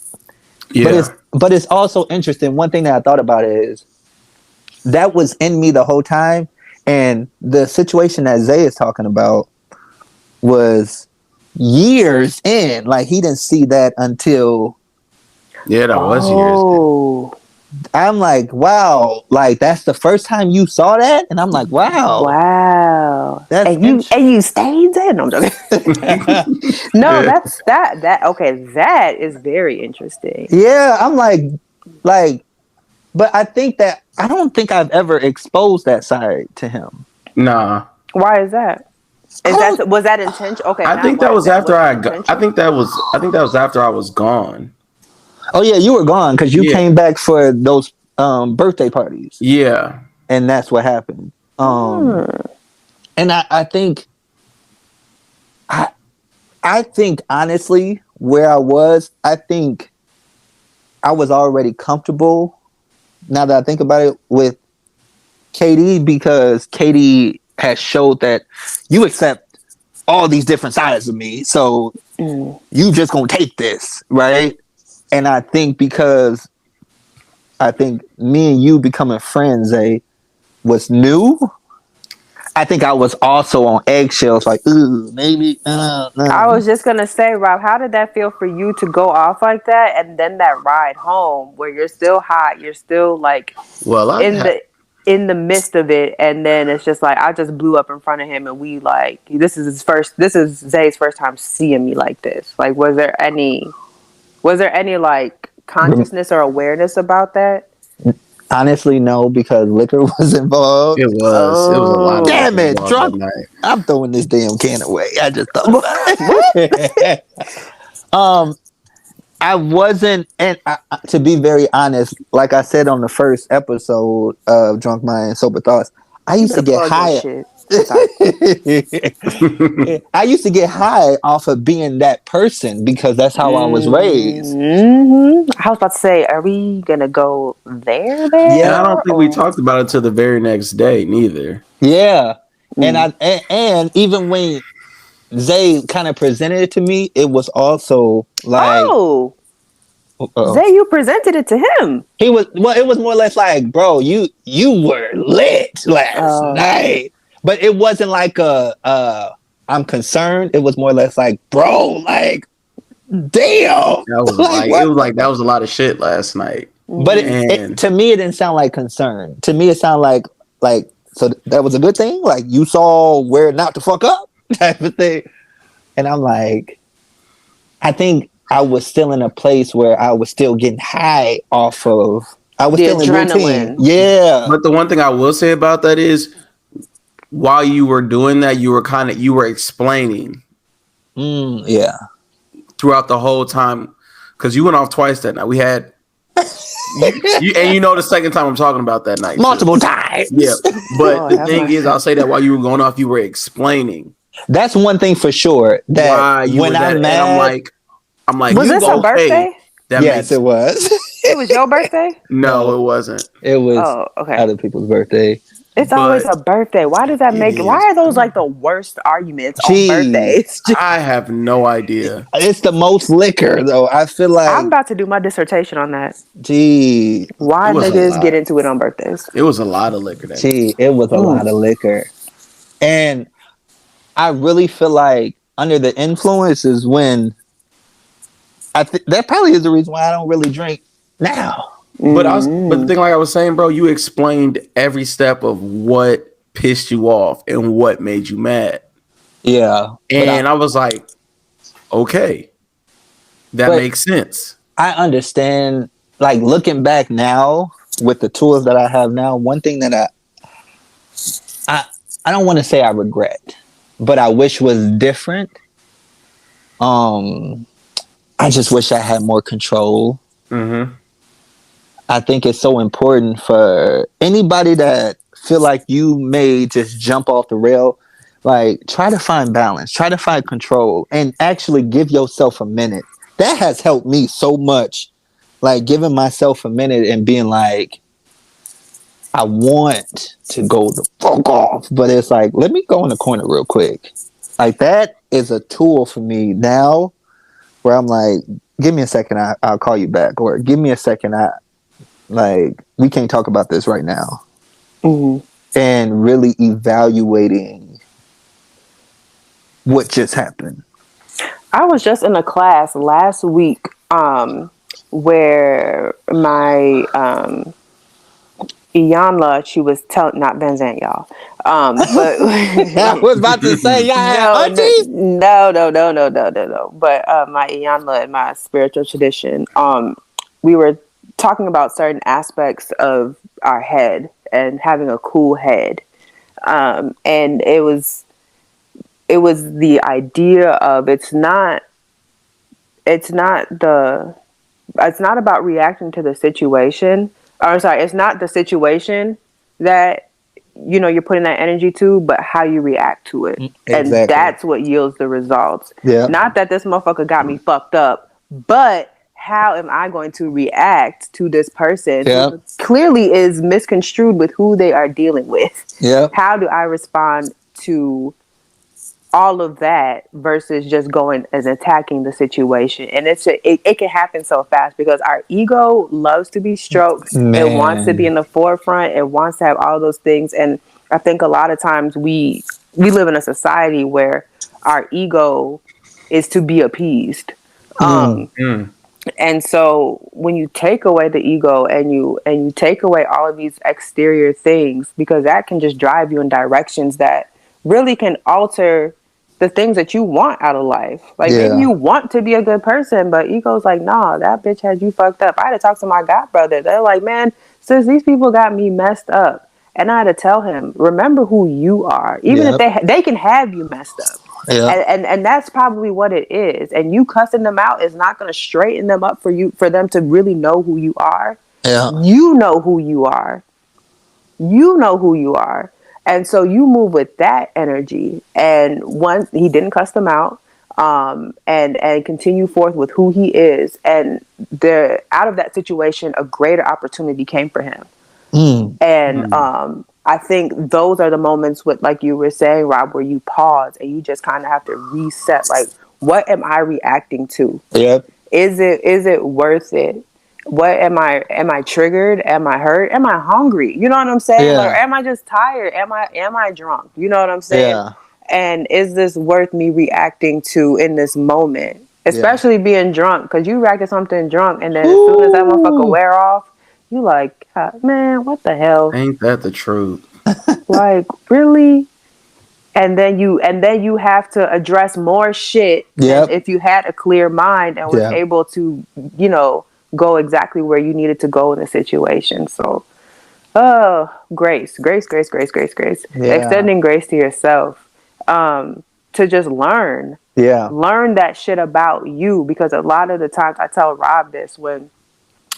But it's also interesting. One thing that I thought about is that was in me the whole time. And the situation that Zay is talking about was years in. Like, he didn't see that until that was years. I'm like, wow, like that's the first time you saw that, and I'm like, wow, Wow. that's And you stayed there? No, I'm joking. No, that's that okay, that is very interesting. yeah. I'm like, but I think that I don't think I've ever exposed that side to him. Nah. Why is that? I Is don't. that was that intentional? Okay, I not think why that is was that? after Was it I got, intentional? I think that was after I was gone. Oh yeah, you were gone because you Yeah. came back for those birthday parties, Yeah. and that's what happened. Hmm. And I think I think honestly, where I was, I think I was already comfortable. Now that I think about it, with Katie, because Katie has showed that you accept all these different sides of me, so Mm. you just gonna take this, right? And I think because I think me and you becoming friends, was new. I think I was also on eggshells, like, ooh, maybe. I was just gonna say, Rob, how did that feel for you to go off like that, and then that ride home where you're still hot, you're still like Well, in the midst of it, and then it's just like I just blew up in front of him, and we like this is Zay's first time seeing me like this. Like, was there any like consciousness or awareness about that? Honestly, no, because liquor was involved. it was a lot of Oh, Damn liquor it, involved that drunk. night. I'm throwing this damn can away. I just thought about it. I wasn't, and to be very honest, like I said on the first episode of Drunk Mind Sober Thoughts, I you used to better get plug your high. shit. Sorry. I used to get high off of being that person because that's how I was raised. I was about to say, are we gonna go there? And Yeah, I don't think we Or talked about it till the very next day, neither. yeah, and Mm. and even when Zay kind of presented it to me, it was also like, Oh, uh-oh. Zay, you presented it to him. He was, well, it was more or less like, bro, you were lit last night. But it wasn't like I'm concerned. It was more or less like, bro, like, damn. That was Like it what? was like that was a lot of shit last night. But And to me it didn't sound like concern. To me it sounded like so that was a good thing. Like you saw where not to fuck up type of thing. And I'm like, I think I was still in a place where I was still getting high off of. I was The still in routine. adrenaline. Yeah. but the one thing I will say about that is while you were doing that, you were explaining Yeah. throughout the whole time because you went off twice that night. We had and you know the second time I'm talking about that night. Multiple too. times. Yeah. But Oh, the have thing mercy. is, I'll say that while you were going off, you were explaining That's one thing for sure. That why you when were that, I'm and I'm mad, like, Was you this go, a birthday? That yes, makes it was. It was your birthday? no, it wasn't. It was Oh, okay. other people's birthday. It's But always a birthday. Why does that it make? Why is. are those like the worst arguments on Gee. birthdays? I have no idea. It's the most liquor though. I feel I'm like, about to do my dissertation on that. gee, Why It was a niggas lot. get into it on birthdays? It was a lot of liquor that gee, it was a lot of liquor. And I really feel like under the influence is when that probably is the reason why I don't really drink now. But the thing, like I was saying, bro, you explained every step of what pissed you off and what made you mad. Yeah. And I was like, okay, that But- makes sense. I understand, like looking back now with the tools that I have now, one thing that I don't want to say I regret, but I wish was different. I just wish I had more control. Mm-hmm. I think it's so important for anybody that feel like you may just jump off the rail. Like, try to find balance, try to find control, and actually give yourself a minute. That has helped me so much. Like, giving myself a minute and being like, I want to go the fuck off, but it's like, let me go in the corner real quick. Like, that is a tool for me now where I'm like, give me a second, I'll call you back. Or give me a second, we can't talk about this right now. Mm-hmm. And really evaluating what just happened. I was just in a class last week where my Iyanla, she was telling, not Van Zant, y'all. But I was about to say, y'all had no, aunties. no. But my Iyanla in my spiritual tradition, we were talking about certain aspects of our head and having a cool head. And it was the idea of it's not the it's not about reacting to the situation. Or sorry, it's not the situation that you're putting that energy to, but how you react to it. And Exactly. that's what yields the results. Yeah. Not that this motherfucker got me fucked up, but how am I going to react to this person Yeah. who clearly is misconstrued with who they are dealing with? Yeah. How do I respond to all of that versus just going and attacking the situation? And it can happen so fast because our ego loves to be stroked. It wants to be Man. in the forefront. It wants to have all those things. And I think a lot of times we live in a society where our ego is to be appeased. Mm. And so when you take away the ego and you take away all of these exterior things, because that can just drive you in directions that really can alter the things that you want out of life. Like maybe Yeah. you want to be a good person, but ego's like, nah, that bitch had you fucked up. I had to talk to my god brother. They're like, man, since these people got me messed up, and I had to tell him, remember who you are, even if Yep. they can have you messed up. Yeah. And that's probably what it is. And you cussing them out is not going to straighten them up for them to really know who you are. Yeah. You know who you are. You know who you are. And so you move with that energy. And once he didn't cuss them out, and continue forth with who he is. And out of that situation, a greater opportunity came for him. Mm. And I think those are the moments with, like you were saying, Rob, where you pause and you just kind of have to reset. Like, what am I reacting to? Yep. Is it worth it? What am I triggered? Am I hurt? Am I hungry? You know what I'm saying? Yeah. Or am I just tired? Am I drunk? You know what I'm saying? Yeah. And is this worth me reacting to in this moment? Especially being drunk, because you react to something drunk, and then as soon as that motherfucker wear off, you like, man, what the hell? Ain't that the truth? Like, really? And then you have to address more shit than Yep. if you had a clear mind and was Yeah. able to, go exactly where you needed to go in the situation. So, grace. Yeah. Extending grace to yourself, to just learn Yeah. that shit about you. Because a lot of the times I tell Rob this, when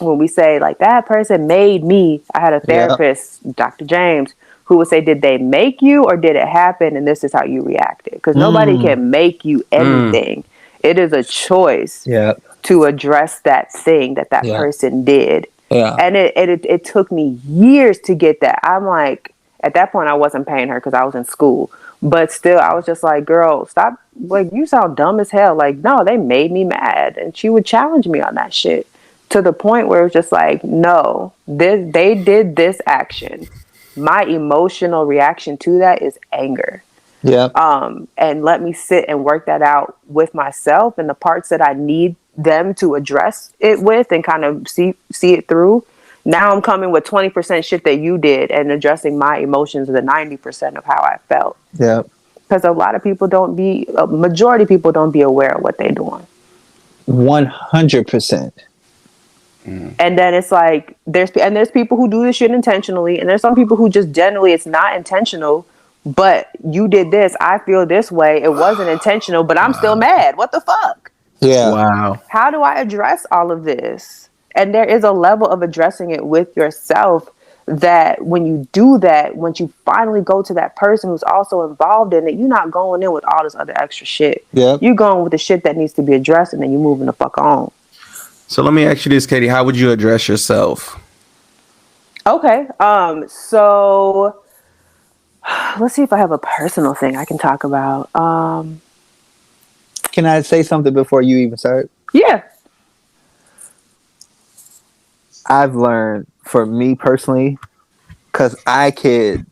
we say like, that person made me. I had a therapist, Dr. James, who would say, did they make you or did it happen? And this is how you reacted. Because nobody can make you anything. It is a choice Yeah. to address that thing that Yeah. person did. Yeah. And it took me years to get that. I'm like, at that point I wasn't paying her because I was in school. But still, I was just like, girl, stop. Like, you sound dumb as hell. Like, no, they made me mad. And she would challenge me on that shit, to the point where it was just like, no, they did this action. My emotional reaction to that is anger. Yeah. And let me sit and work that out with myself, and the parts that I need them to address it with and kind of see it through. Now I'm coming with 20% shit that you did and addressing my emotions, the 90% of how I felt. Yeah. Because a majority of people don't be aware of what they're doing. 100%. And then it's like, there's people who do this shit intentionally, and there's some people who just generally, it's not intentional, but you did this, I feel this way, it wasn't intentional, but I'm still mad. What the fuck? Yeah. Wow. How do I address all of this? And there is a level of addressing it with yourself that when you do that, once you finally go to that person who's also involved in it, you're not going in with all this other extra shit. Yep. You're going with the shit that needs to be addressed, and then you're moving the fuck on. So let me ask you this, Katie. How would you address yourself? Okay. So let's see if I have a personal thing I can talk about. Can I say something before you even start? Yeah. I've learned, for me personally, because I could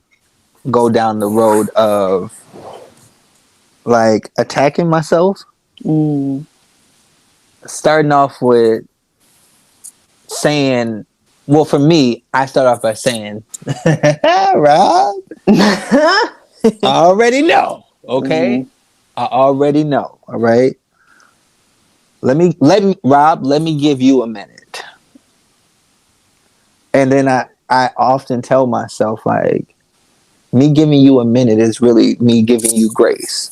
go down the road of like attacking myself, starting off with saying, well, for me, I start off by saying, Rob, I already know. Okay. Mhm. I already know. All right. Rob, let me give you a minute. And then I often tell myself, like, me giving you a minute is really me giving you grace,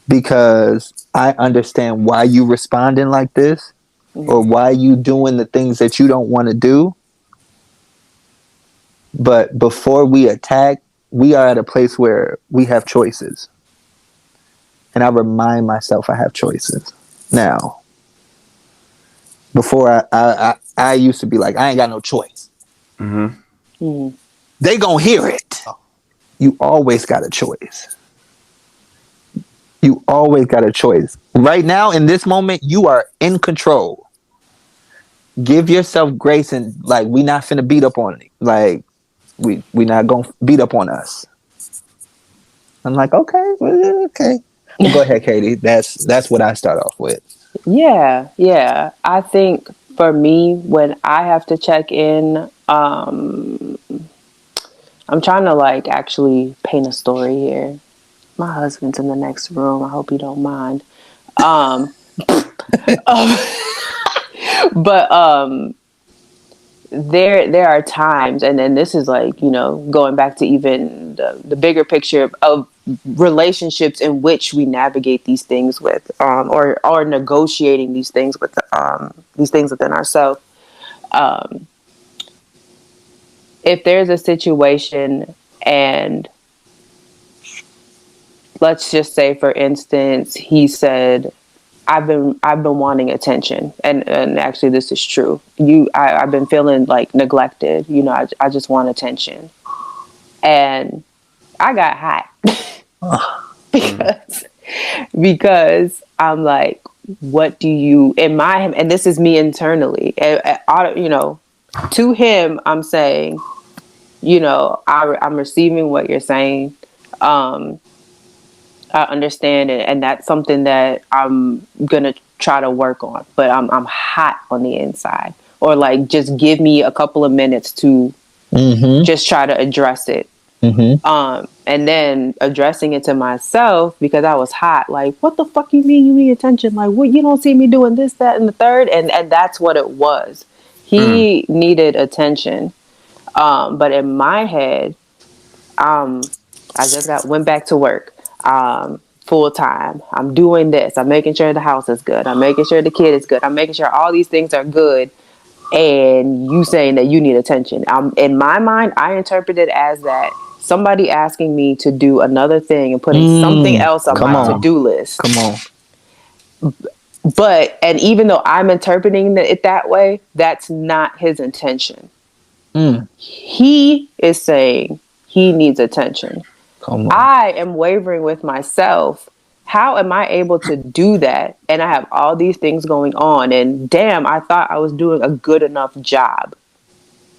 because I understand why you responding like this, or why you doing the things that you don't want to do. But before we attack, we are at a place where we have choices. And I remind myself I have choices. Now, before I used to be like, I ain't got no choice. They gonna hear it. You always got a choice. You always got a choice. Right now, in this moment, you are in control. Give yourself grace, and like, we not finna beat up on it. Like, we not gonna beat up on us. I'm like, okay. Well, go ahead, Katie. That's what I start off with. Yeah. I think for me, when I have to check in, I'm trying to like actually paint a story here. My husband's in the next room. I hope you don't mind. Um, but there are times, and then this is like, going back to even the bigger picture of relationships in which we navigate these things with, or negotiating these things within ourselves. If there's a situation, and let's just say, for instance, he said, I've been wanting attention, and actually this is true. I've been feeling like neglected. I just want attention, and I got hot because I'm like, what do you in my, and this is me internally, to him, I'm saying, I'm receiving what you're saying. I understand it, and that's something that I'm gonna try to work on. But I'm hot on the inside, or like, just give me a couple of minutes to just try to address it. And then addressing it to myself, because I was hot. Like, what the fuck you mean you need attention? Like, what, you don't see me doing this, that, and the third? And that's what it was. He needed attention. But in my head, I just went back to work. Full time. I'm doing this. I'm making sure the house is good. I'm making sure the kid is good. I'm making sure all these things are good. And you saying that you need attention. In my mind, I interpret it as that somebody asking me to do another thing and putting something else on my to-do list. Come on. But, and even though I'm interpreting it that way, that's not his intention. He is saying he needs attention. I am wavering with myself. How am I able to do that? And I have all these things going on, and damn, I thought I was doing a good enough job.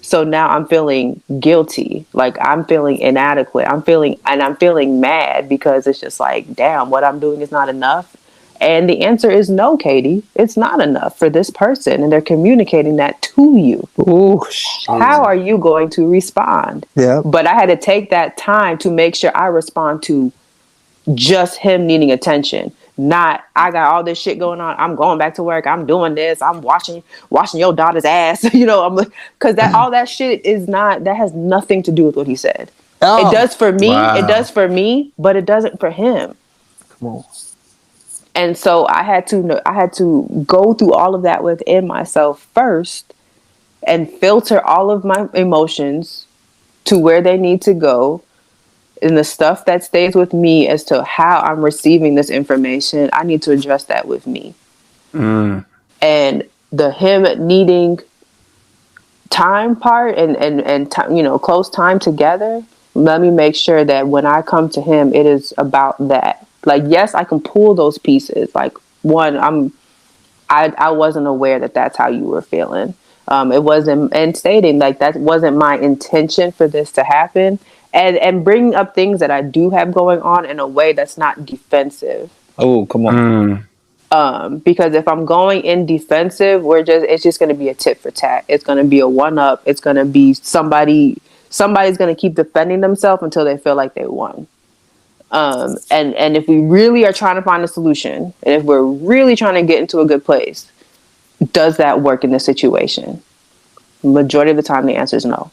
So now I'm feeling guilty. Like, I'm feeling inadequate. I'm feeling mad, because it's just like, damn, what I'm doing is not enough. And the answer is no, Katie. It's not enough for this person, and they're communicating that to you. Ooh, how are you going to respond? Yeah. But I had to take that time to make sure I respond to just him needing attention. Not, I got all this shit going on, I'm going back to work, I'm doing this, I'm washing your daughter's ass. Because that all that shit that has nothing to do with what he said. It does for me. Wow. It does for me, but it doesn't for him. Come on. And so I had to go through all of that within myself first, and filter all of my emotions to where they need to go, and the stuff that stays with me as to how I'm receiving this information. I need to address that with me. And the him needing time part and close time together. Let me make sure that when I come to him, it is about that. Like, yes, I can pull those pieces. Like, one, I wasn't aware that that's how you were feeling. It wasn't, and stating like that wasn't my intention for this to happen, and bringing up things that I do have going on in a way that's not defensive. Oh, come on. Because if I'm going in defensive, it's just going to be a tit for tat. It's going to be a one up. It's going to be somebody's going to keep defending themselves until they feel like they won. And if we really are trying to find a solution, and if we're really trying to get into a good place, does that work in this situation? Majority of the time, the answer is no.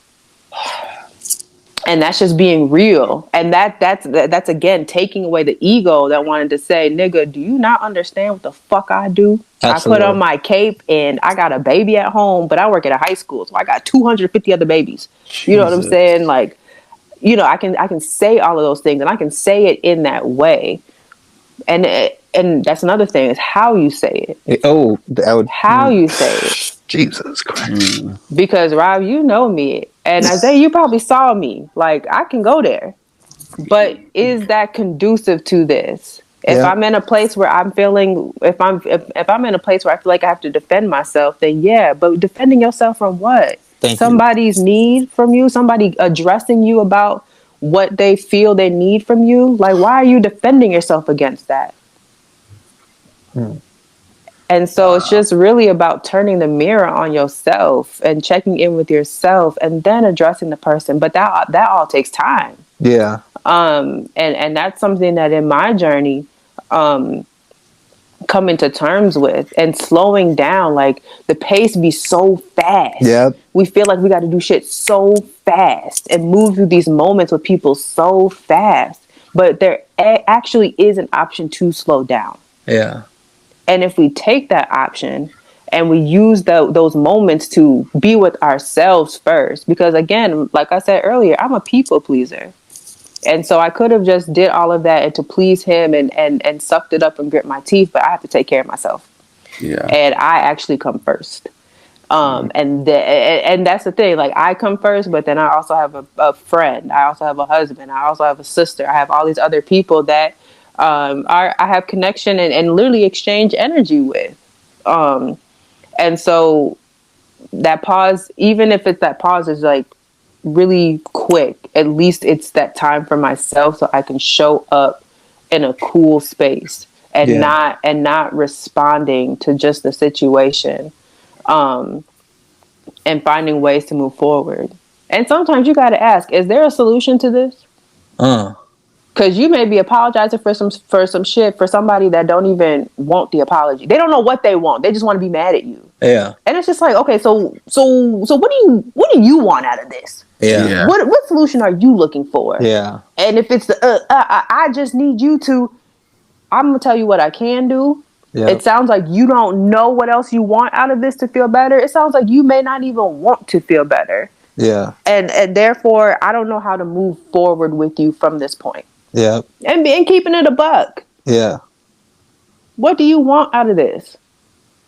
And that's just being real. And that's again taking away the ego that wanted to say, nigga, do you not understand what the fuck I do? Absolutely. I put on my cape and I got a baby at home, but I work at a high school, so I got 250 other babies. You know what I'm Jesus. saying? Like, you know, I can say all of those things, and I can say it in that way. And that's another thing, is how you say it. Oh, that would, How you say it. Jesus Christ. Because Rob, you know me, and Isaiah, you probably saw me. Like, I can go there, but is that conducive to this? If Yeah. I'm in a place where I'm feeling, if I'm in a place where I feel like I have to defend myself, then yeah. But defending yourself from what? Thank you. Somebody's need from you, somebody addressing you about what they feel they need from you. Like, why are you defending yourself against that? And so it's just really about turning the mirror on yourself and checking in with yourself, and then addressing the person. But that all takes time. Yeah. And that's something that in my journey, coming to terms with and slowing down. Like, the pace be so fast. Yep. We feel like we got to do shit so fast and move through these moments with people so fast. But there actually is an option to slow down. Yeah. And if we take that option and we use those moments to be with ourselves first, because again, like I said earlier, I'm a people pleaser. And so I could have just did all of that and to please him and sucked it up and grit my teeth, but I have to take care of myself. Yeah. And I actually come first. And that's the thing. Like, I come first, but then I also have a friend. I also have a husband. I also have a sister. I have all these other people that I have connection and literally exchange energy with. And so that pause, even if that pause is like really quick, at least it's that time for myself, so I can show up in a cool space and not responding to just the situation, and finding ways to move forward. And sometimes you got to ask, is there a solution to this? Because you may be apologizing for some shit for somebody that don't even want the apology. They don't know what they want. They just want to be mad at you. Yeah. And it's just like, okay, so what do you want out of this? Yeah. What solution are you looking for? Yeah. And if it's I just need you to, I'm gonna tell you what I can do. Yeah. It sounds like you don't know what else you want out of this to feel better. It sounds like you may not even want to feel better. Yeah. And therefore, I don't know how to move forward with you from this point. Yeah. And keeping it a buck. Yeah. What do you want out of this?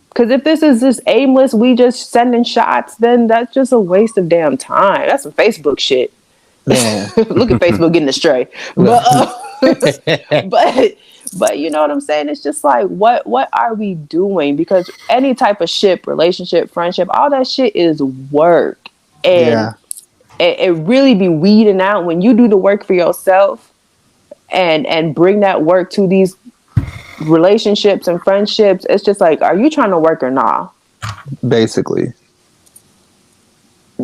Because if this is just aimless, we just sending shots, then that's just a waste of damn time. That's some Facebook shit. Man. Look at Facebook getting astray. But you know what I'm saying? It's just like, what are we doing? Because any type of ship, relationship, friendship, all that shit is work. And it really be weeding out when you do the work for yourself and bring that work to these relationships and friendships. It's just like, are you trying to work or not? Basically.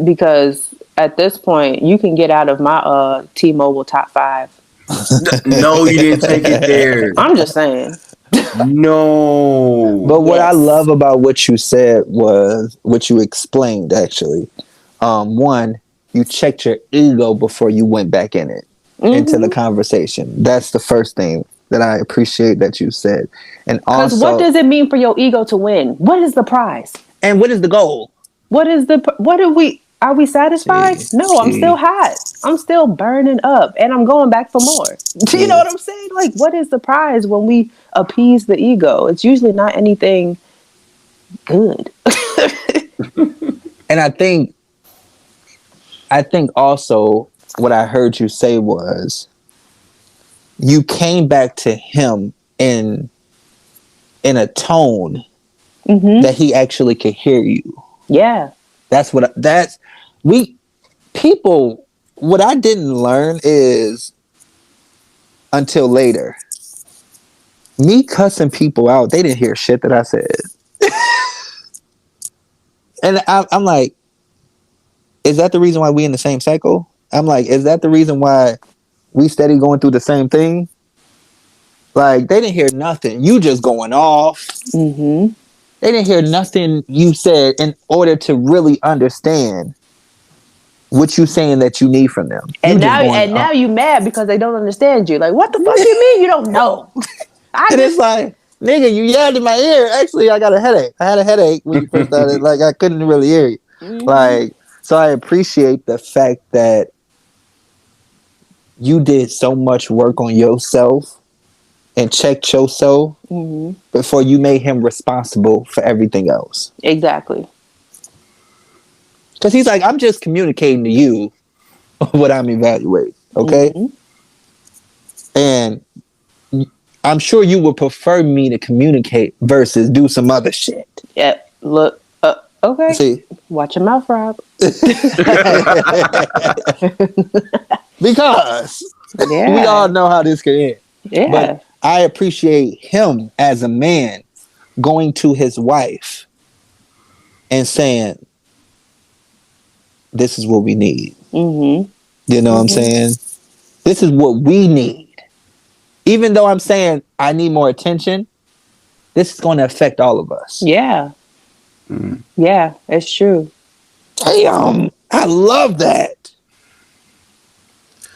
Because at this point, you can get out of my T-Mobile top 5. No, you didn't take it there. I'm just saying. No. But what I love about what you said was what you explained, actually. One, you checked your ego before you went back in it, into the conversation. That's the first thing that I appreciate that you said. And also, what does it mean for your ego to win? What is the prize? And what is the goal? Are we satisfied? No, I'm still hot. I'm still burning up, and I'm going back for more. Do you know what I'm saying? Like, what is the prize when we appease the ego? It's usually not anything good. And I think also what I heard you say was you came back to him in a tone that he actually could hear you. Yeah. What I didn't learn is until later Me cussing people out, they didn't hear shit that I said. And I'm like, is that the reason why we in the same cycle? I'm like, is that the reason why we steady going through the same thing? Like, they didn't hear nothing. You just going off. Mm-hmm. They didn't hear nothing you said in order to really understand what you saying that you need from them. And You just now, going now off. you mad because they don't understand you. Like, what the fuck you mean you don't know? I And it's just like, nigga, you yelled in my ear. Actually, I got a headache. I had a headache when you first started. Like, I couldn't really hear you. Like, so I appreciate the fact that you did so much work on yourself and checked yourself before you made him responsible for everything else. exactly. Because he's like, I'm just communicating to you what I'm evaluating. Okay. And I'm sure you would prefer me to communicate versus do some other shit. Yeah. Look. Okay. See, Watch your mouth, Rob. because Yeah. we all know how this can end. Yeah. But I appreciate him as a man going to his wife and saying, this is what we need. Mm-hmm. You know what I'm saying? This is what we need. Even though I'm saying I need more attention, this is going to affect all of us. Yeah. Yeah, it's true. Damn, I love that.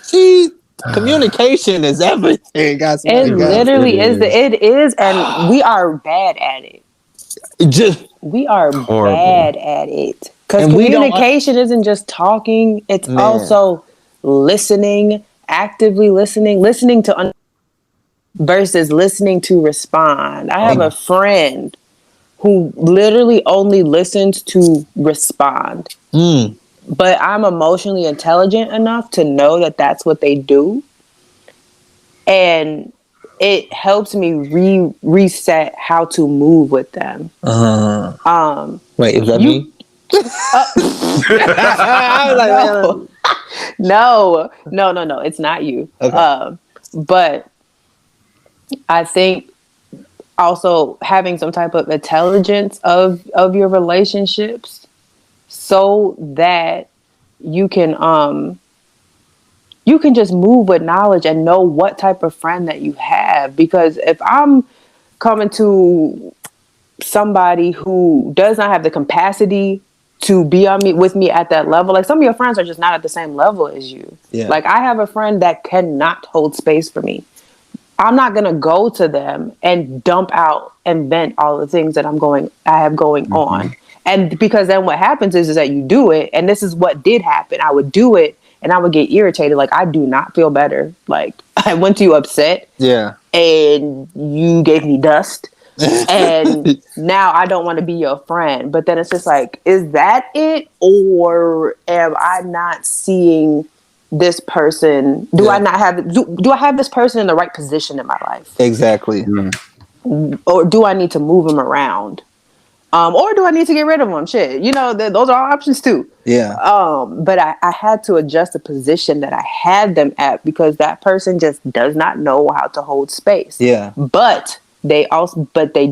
See, communication is everything. Guys, It literally is. It is, and we are bad at it. We are Horrible. bad at it. Because And we don't- communication isn't just talking; it's Man. also listening, actively listening to versus listening to respond. I have a friend who literally only listens to respond. But I'm emotionally intelligent enough to know that that's what they do. And it helps me reset how to move with them. Wait, is that me? I was like, No, it's not you. Okay. But I think also having some type of intelligence of your relationships so that you can just move with knowledge and know what type of friend that you have. Because if I'm coming to somebody who does not have the capacity to be with me at that level, like some of your friends are just not at the same level as you. Yeah. Like I have a friend that cannot hold space for me. I'm not gonna go to them and dump out and vent all the things that I have going on. And because then what happens is that you do it, and this is what did happen. I would do it and I would get irritated. Like I do not feel better. Like I went to you upset. Yeah. And you gave me dust. And now I don't want to be your friend. But then it's just like, is that it? Or am I not seeing this person? Do I have this person in the right position in my life? Exactly. Or do I need to move them around? Or do I need to get rid of them? Shit, those are all options too. Yeah. But I had to adjust the position that I had them at because that person just does not know how to hold space. Yeah. But they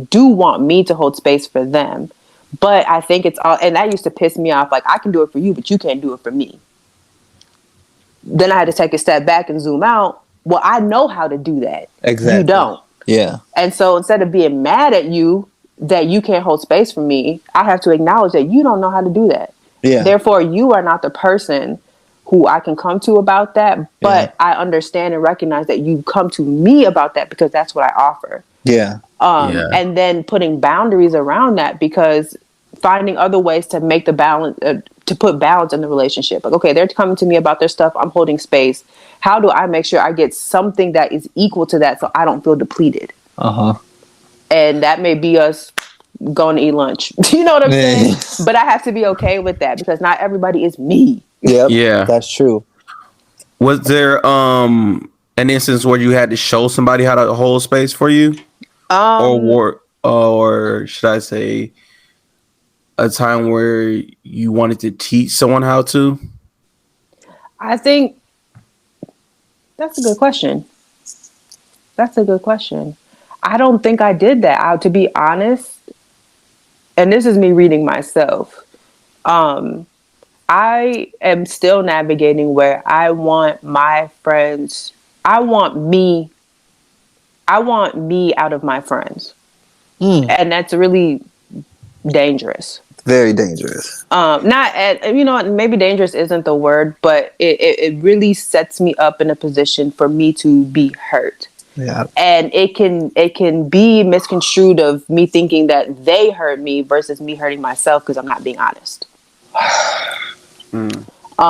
do want me to hold space for them. But I think it's all, and that used to piss me off. Like I can do it for you, but you can't do it for me. Then I had to take a step back and zoom out. Well, I know how to do that. Exactly. You don't. Yeah. And so instead of being mad at you that you can't hold space for me, I have to acknowledge that you don't know how to do that. Yeah. Therefore, you are not the person who I can come to about that. But I understand and recognize that you come to me about that because that's what I offer. Yeah. And then putting boundaries around that, because finding other ways to make the balance, to put balance in the relationship. Like, okay, they're coming to me about their stuff. I'm holding space. How do I make sure I get something that is equal to that so I don't feel depleted? And that may be us going to eat lunch. You know what I'm saying? But I have to be okay with that because not everybody is me. Yep. Yeah. That's true. Was there an instance where you had to show somebody how to hold space for you? Or should I say a time where you wanted to teach someone how to? I think that's a good question. I don't think I did that. To be honest, and this is me reading myself. I am still navigating where I want my friends. I want me out of my friends, and that's really dangerous. Very dangerous. Maybe dangerous isn't the word, but it really sets me up in a position for me to be hurt. Yeah. And it can be misconstrued of me thinking that they hurt me versus me hurting myself because I'm not being honest.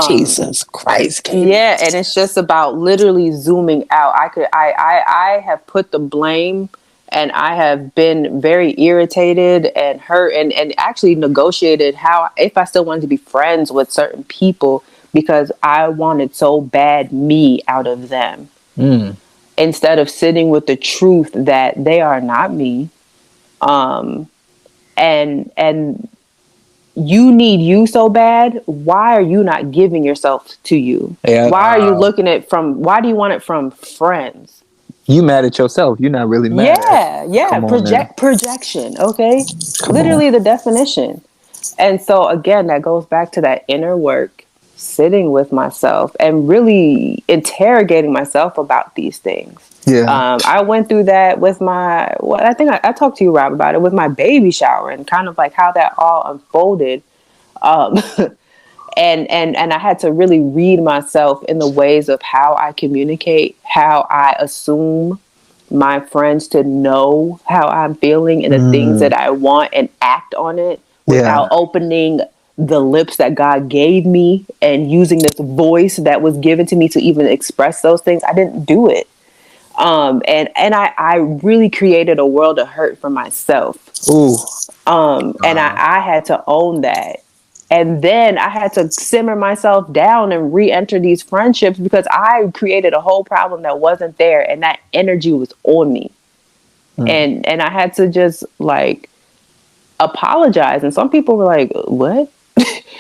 Jesus Christ, Katie. Yeah, and it's just about literally zooming out. I have put the blame, and I have been very irritated and hurt and actually negotiated if I still wanted to be friends with certain people because I wanted so bad me out of them. Instead of sitting with the truth that they are not me. And you need you so bad. Why are you not giving yourself to you? Yeah. Why are you looking at why do you want it from friends? You mad at yourself. You're not really mad. Yeah. Projection. Okay. Literally the definition. And so again, that goes back to that inner work, sitting with myself and really interrogating myself about these things. Yeah. I went through that with I think I talked to you, Rob, about it with my baby shower and kind of like how that all unfolded. And I had to really read myself in the ways of how I communicate, how I assume my friends to know how I'm feeling and the things that I want and act on it without opening the lips that God gave me and using this voice that was given to me to even express those things. I didn't do it. And I really created a world of hurt for myself. Ooh. And I had to own that. And then I had to simmer myself down and re-enter these friendships because I created a whole problem that wasn't there. And that energy was on me. And I had to just like apologize. And some people were like, what?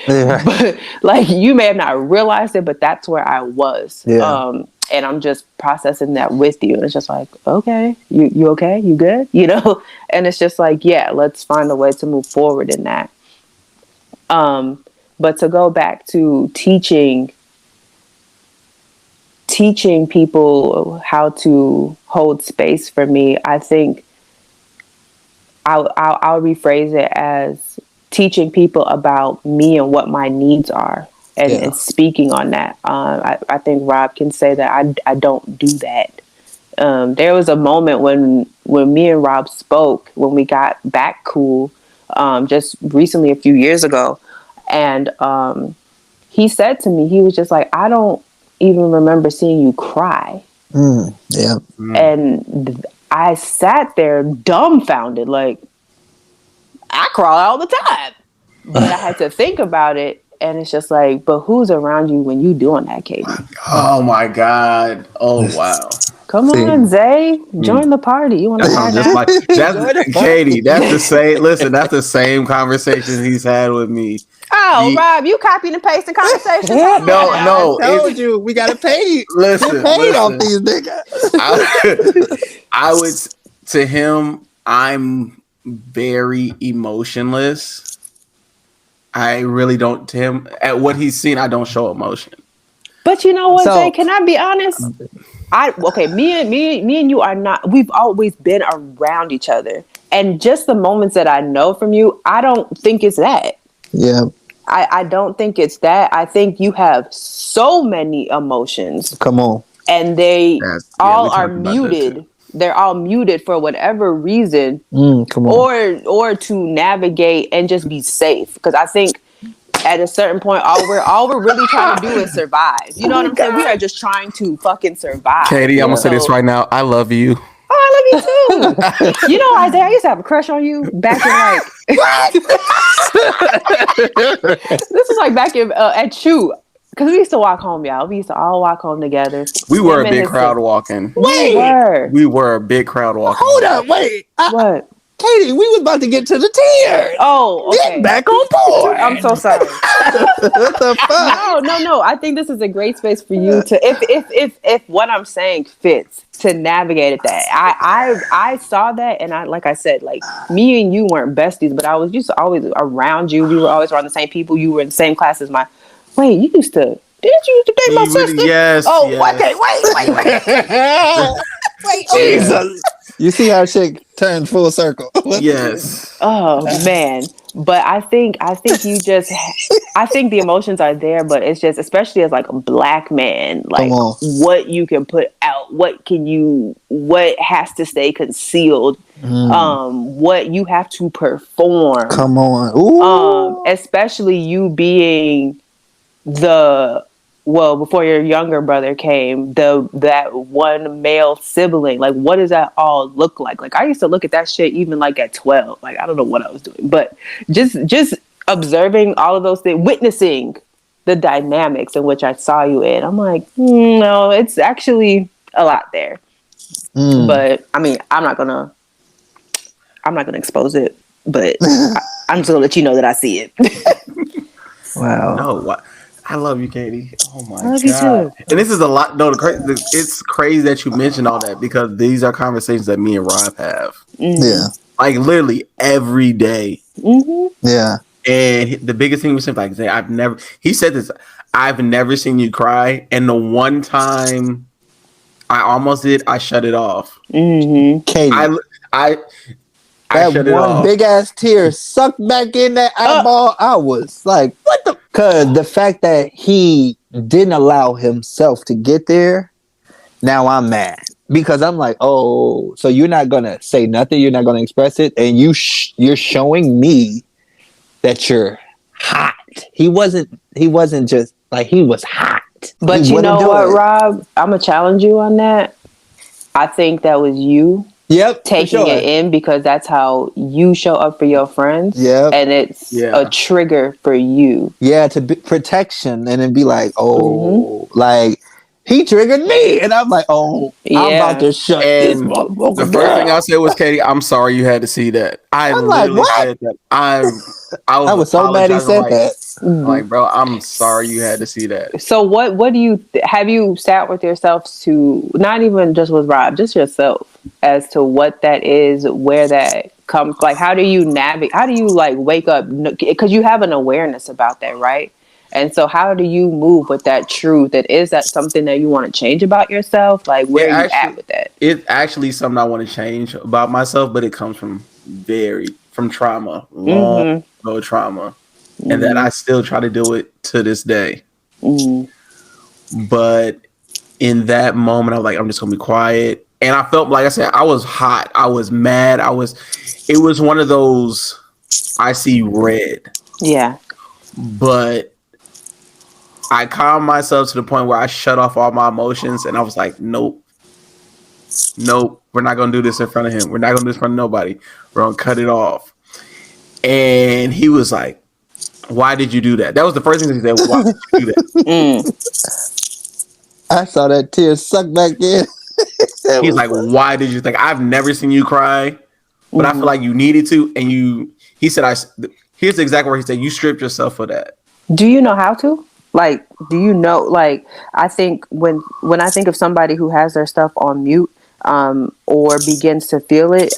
Yeah. But like, you may have not realized it, but that's where I was. Yeah. And I'm just processing that with you. And it's just like, okay, you okay? You good? You know? And it's just like, yeah, let's find a way to move forward in that. But to go back to teaching people how to hold space for me, I think I'll rephrase it as teaching people about me and what my needs are. And speaking on that, I think Rob can say that I don't do that. There was a moment when me and Rob spoke when we got back cool, just recently a few years ago, and he said to me, he was just like, I don't even remember seeing you cry. And I sat there dumbfounded, like I cry all the time, but I had to think about it. And it's just like, but who's around you when you doing that, Katie? Oh my God! Oh wow! Come on, Zay, join the party. You want to party? Just like Katie. That's the same. Listen, that's the same conversation he's had with me. Oh, Rob, you copying and pasting conversations? No. I told you we gotta pay you. Listen, paid off these niggas. I would to him. I'm very emotionless. I really don't. To him, at what he's seen, I don't show emotion. But you know what, Zay? Can I be honest? Me and you are not. We've always been around each other, and just the moments that I know from you, I don't think it's that. Yeah. I don't think it's that. I think you have so many emotions. Come on. And they all are muted. They're all muted for whatever reason. Come on. Or to navigate and just be safe. Because I think at a certain point, all we're really trying to do is survive. You know what I'm saying? We are just trying to fucking survive. Katie, I'm gonna say this right now. I love you. Oh, I love you too. You know, Isaiah, I used to have a crush on you back in like. This is like back in at Chew, because we used to walk home, y'all. We used to all walk home together. We were a big crowd walking. We were a big crowd walking. Hold up, wait. What? Katie, we was about to get to the tears. Oh, okay. Get back on board. I'm so sorry. What the fuck? No. I think this is a great space for you to, if what I'm saying fits, to navigate that. I saw that, and like I said, like me and you weren't besties, but I was just always around you. We were always around the same people. You were in the same class as my. Wait, you used to? Didn't you used to date my sister? Yes. Oh, yes. wait. Jesus. You see how shit turned full circle. Yes. Oh man, but I think you just, I think the emotions are there, but it's just, especially as like a black man, like what you can put out, what has to stay concealed, what you have to perform. Come on. Ooh. Especially you being before your younger brother came, that one male sibling, like what does that all look like? Like I used to look at that shit even like at 12. Like I don't know what I was doing, but just observing all of those things, witnessing the dynamics in which I saw you in, I'm like, no, it's actually a lot there. But I mean, I'm not gonna expose it, but I'm just gonna let you know that I see it. Wow. No, what? I love you, Katie. Oh my I love god! you too. And this is a lot. No, it's crazy that you mentioned all that because these are conversations that me and Rob have. Yeah. Like literally every day. Yeah. And the biggest thing was like, he said this, I've never seen you cry. And the one time I almost did, I shut it off. Katie. I that one big ass tear sucked back in that eyeball. I was like, what the? Because the fact that he didn't allow himself to get there, now I'm mad. Because I'm like, oh, so you're not going to say nothing? You're not going to express it? And you're showing me that you're hot. He wasn't just like, he was hot. But you know what, Rob? I'm going to challenge you on that. I think that was you. Yep, taking it in because that's how you show up for your friends. Yep. And it's a trigger for you. Yeah, to be protection and then be like, oh, like he triggered me. And I'm like, oh, I'm about to shut this motherfucker The first thing I said was, Katie, I'm sorry you had to see that. I'm literally like, said that. I was so mad he said that. Like, bro, I'm sorry you had to see that. So what do you have you sat with yourself to, not even just with Rob, just yourself, as to what that is, where that comes, like how do you navigate, how do you like wake up, because you have an awareness about that, right? And so how do you move with that truth? Is that something that you want to change about yourself? Like where are you at with that? It's actually something I want to change about myself, but it comes from trauma, long ago trauma. And that I still try to do it to this day. But in that moment, I was like, I'm just going to be quiet. And I felt, like I said, I was hot. I was mad. It was one of those, I see red. Yeah. But I calmed myself to the point where I shut off all my emotions. And I was like, nope, we're not going to do this in front of him. We're not going to do this in front of nobody. We're going to cut it off. And he was like, why did you do that? That was the first thing he said. Why did you do that? I saw that tear suck back in. He's like, why did you think? I've never seen you cry, but I feel like you needed to. And he said, here's the exact word he said, you stripped yourself for that. Do you know how to? Like, do you know, like, I think when I think of somebody who has their stuff on mute or begins to feel it,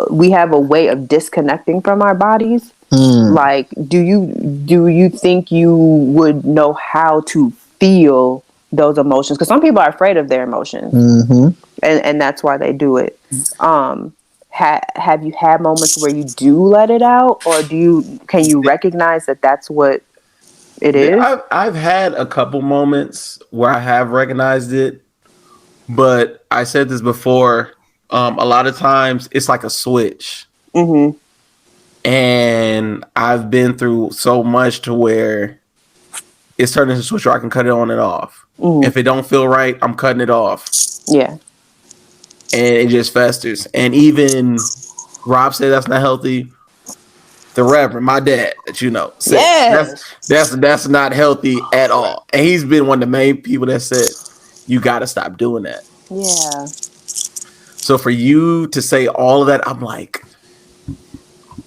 we have a way of disconnecting from our bodies. Like, do you think you would know how to feel those emotions? Because some people are afraid of their emotions, and that's why they do it. Have you had moments where you do let it out, or can you recognize that that's what it is? I've had a couple moments where I have recognized it, but I said this before. A lot of times it's like a switch. And I've been through so much to where it's turning into a switch where I can cut it on and off. If it don't feel right, I'm cutting it off. Yeah. And it just festers. And even Rob said that's not healthy. The Reverend, my dad, that you know, said that's not healthy at all. And he's been one of the main people that said you got to stop doing that. Yeah. So for you to say all of that, I'm like,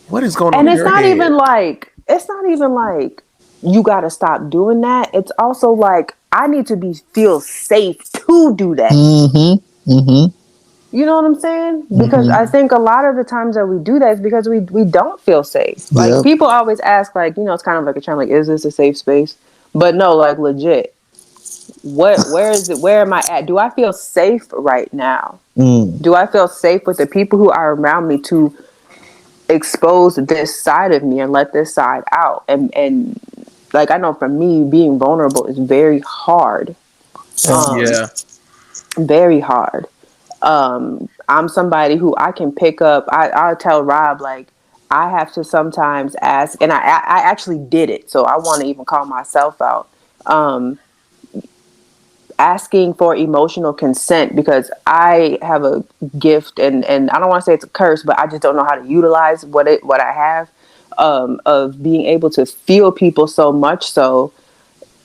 what is going on And in it's your not head? even like you got to stop doing that. It's also like I need to feel safe to do that. You know what I'm saying? Because I think a lot of the times that we do that is because we don't feel safe. Like Yep. people always ask, like, you know, it's kind of like a term, like, is this a safe space? But no, like legit. Where is it? Where am I at? Do I feel safe right now? Do I feel safe with the people who are around me to expose this side of me and let this side out? And like I know for me, being vulnerable is very hard. Yeah. Very hard. I'm somebody who I can pick up. I'll tell Rob, like, I have to sometimes ask, and I actually did it, so I want to even call myself out. Asking for emotional consent, because I have a gift, and I don't want to say it's a curse, but I just don't know how to utilize what I have, of being able to feel people so much so,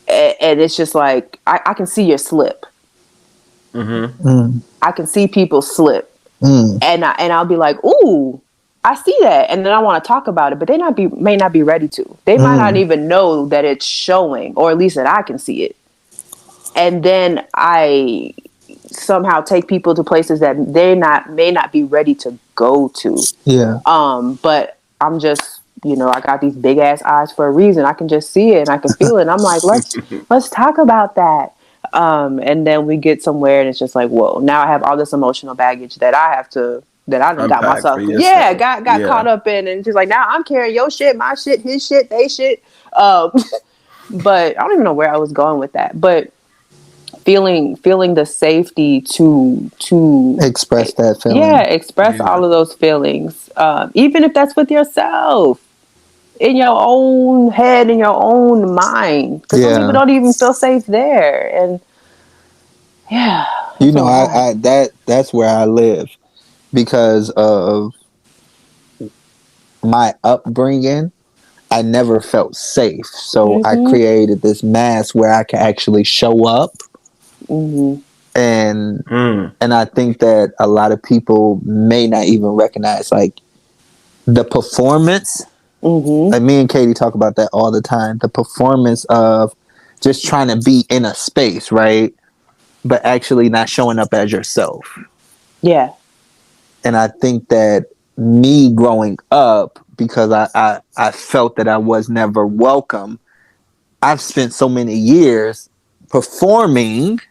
and it's just like I can see your slip. I can see people slip, and I'll be like, ooh, I see that, and then I want to talk about it, but may not be ready to. They might not even know that it's showing, or at least that I can see it. And then I somehow take people to places that may not be ready to go to. Yeah. But I'm just, I got these big ass eyes for a reason. I can just see it and I can feel it. And I'm like, let's talk about that. And then we get somewhere and it's just like, whoa, now I have all this emotional baggage that I done got Unpack myself. for yourself. Yeah, got caught up in, and just like now I'm carrying your shit, my shit, his shit, they shit. But I don't even know where I was going with that. But feeling the safety to Express that feeling. yeah, express all of those feelings, even if that's with yourself, in your own head, in your own mind, because some people don't even feel safe there. And yeah, you know, I that's where I live because of my upbringing. I never felt safe, so I created this mask where I can actually show up. And I think that a lot of people may not even recognize like the performance. Like me and Katie talk about that all the time. The performance of just trying to be in a space, right? But actually not showing up as yourself. Yeah. And I think that me growing up, because I felt that I was never welcome, I've spent so many years performing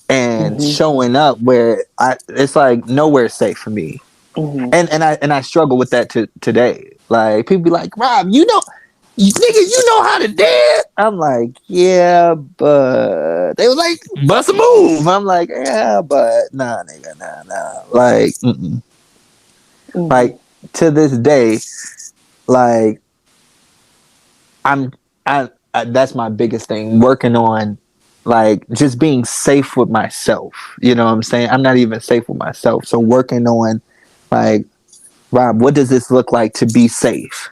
and showing up where it's like nowhere safe for me. And I struggle with that today. Like people be like, Rob, you know how to dance. I'm like, yeah, but they was like, bust a move. I'm like, yeah, but nah, nigga, nah. Like, like to this day, like I that's my biggest thing, working on like just being safe with myself. You know what I'm saying? I'm not even safe with myself. So working on like, Rob, what does this look like to be safe?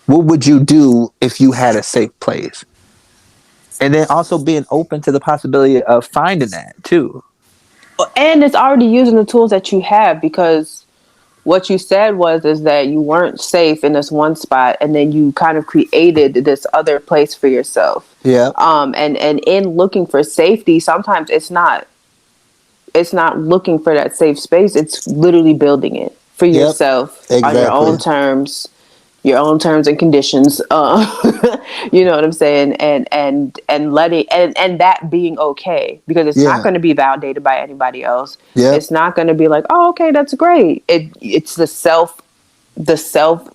What would you do if you had a safe place? And then also being open to the possibility of finding that too. And it's already using the tools that you have, because what you said is that you weren't safe in this one spot, and then you kind of created this other place for yourself. Yeah. And in looking for safety, sometimes it's not looking for that safe space. It's literally building it for yourself on your own terms, your own terms and conditions. You know what I'm saying? And letting and that being okay, because it's not going to be validated by anybody else. It's not going to be like, oh, okay, that's great. It's the self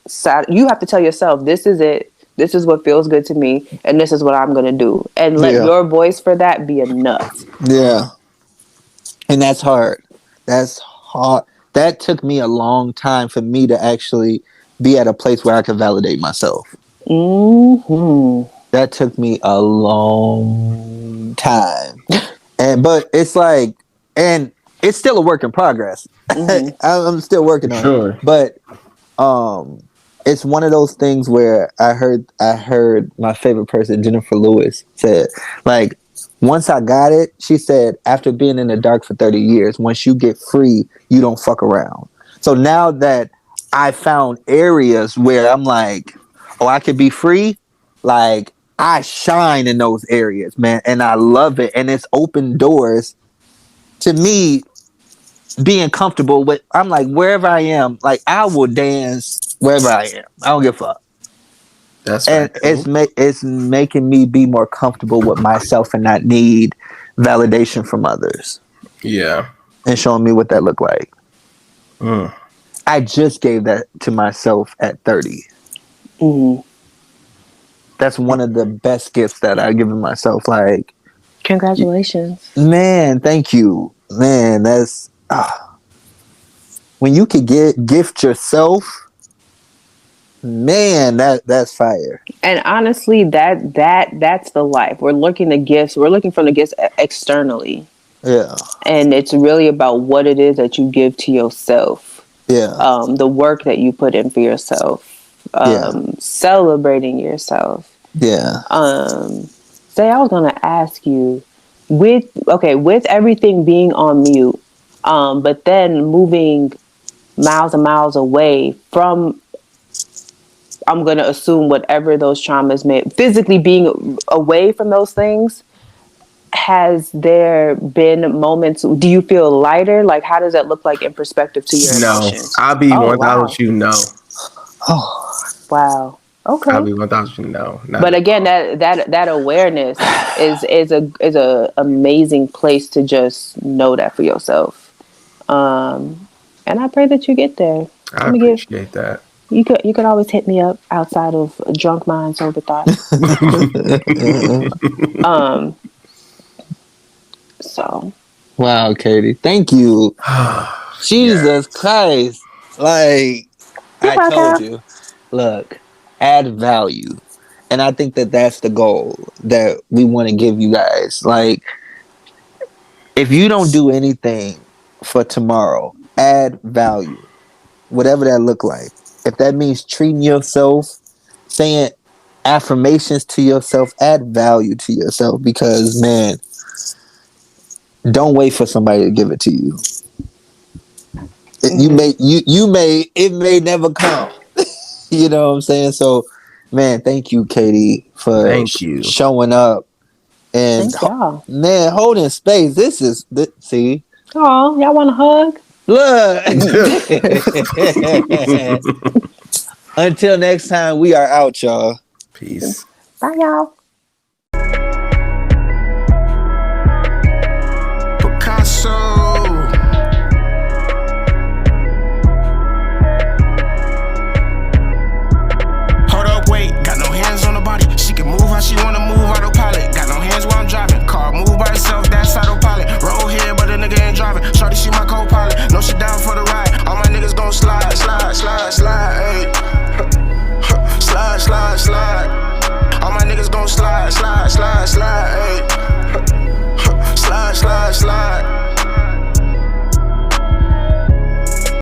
side. You have to tell yourself, this is it. This is what feels good to me, and this is what I'm going to do. And let your voice for that be enough. Yeah. And that's hard. That's hard. That took me a long time for me to actually be at a place where I could validate myself. That took me a long time. But it's like, and it's still a work in progress. I'm still working on it. But it's one of those things where I heard my favorite person, Jennifer Lewis, said, like, Once I got it, she said, after being in the dark for 30 years, once you get free, you don't fuck around. So now that I found areas where I'm like, oh, I could be free, like I shine in those areas, man, and I love it. And it's open doors to me being comfortable with. I'm like, wherever I am, like I will dance wherever I am. I don't give a fuck. That's And right. it's making me be more comfortable with myself and not need validation from others Yeah. and showing me what that looked like. Mm. I just gave that to myself at 30. Mm-hmm. That's one of the best gifts that I've given myself. Like, Congratulations. man, thank you, man. That's when you could gift yourself. Man, that's fire. And honestly, that's the life. We're looking from the gifts externally. Yeah. And it's really about what it is that you give to yourself. Yeah. The work that you put in for yourself. Celebrating yourself. Yeah. Say, I was gonna ask you, with everything being on mute, but then moving miles and miles away from, I'm going to assume whatever those traumas may, physically being away from those things, has there been moments, do you feel lighter? Like, how does that look like in perspective to your emotions? I'll be Oh, 1,000 you know. Oh, wow. Okay. I'll be 1,000 you know. But again, that awareness is a amazing place to just know that for yourself. And I pray that you get there. I appreciate that. You could always hit me up outside of Drunk Mind Sober Thoughts. So. Wow, Katie, thank you. Jesus Christ! Like I told you, look, add value, and I think that that's the goal that we want to give you guys. Like, if you don't do anything for tomorrow, add value, whatever that look like. If that means treating yourself, saying affirmations to yourself, add value to yourself, because man, don't wait for somebody to give it to you. It may never come. You know what I'm saying? So, man, thank you, Katie, for showing up and man, holding space. See. Oh, y'all want a hug? Look. Until next time, we are out, y'all. Peace. Bye, y'all. Picasso. Hold up, wait. Got no hands on the body. She can move how she wanna move.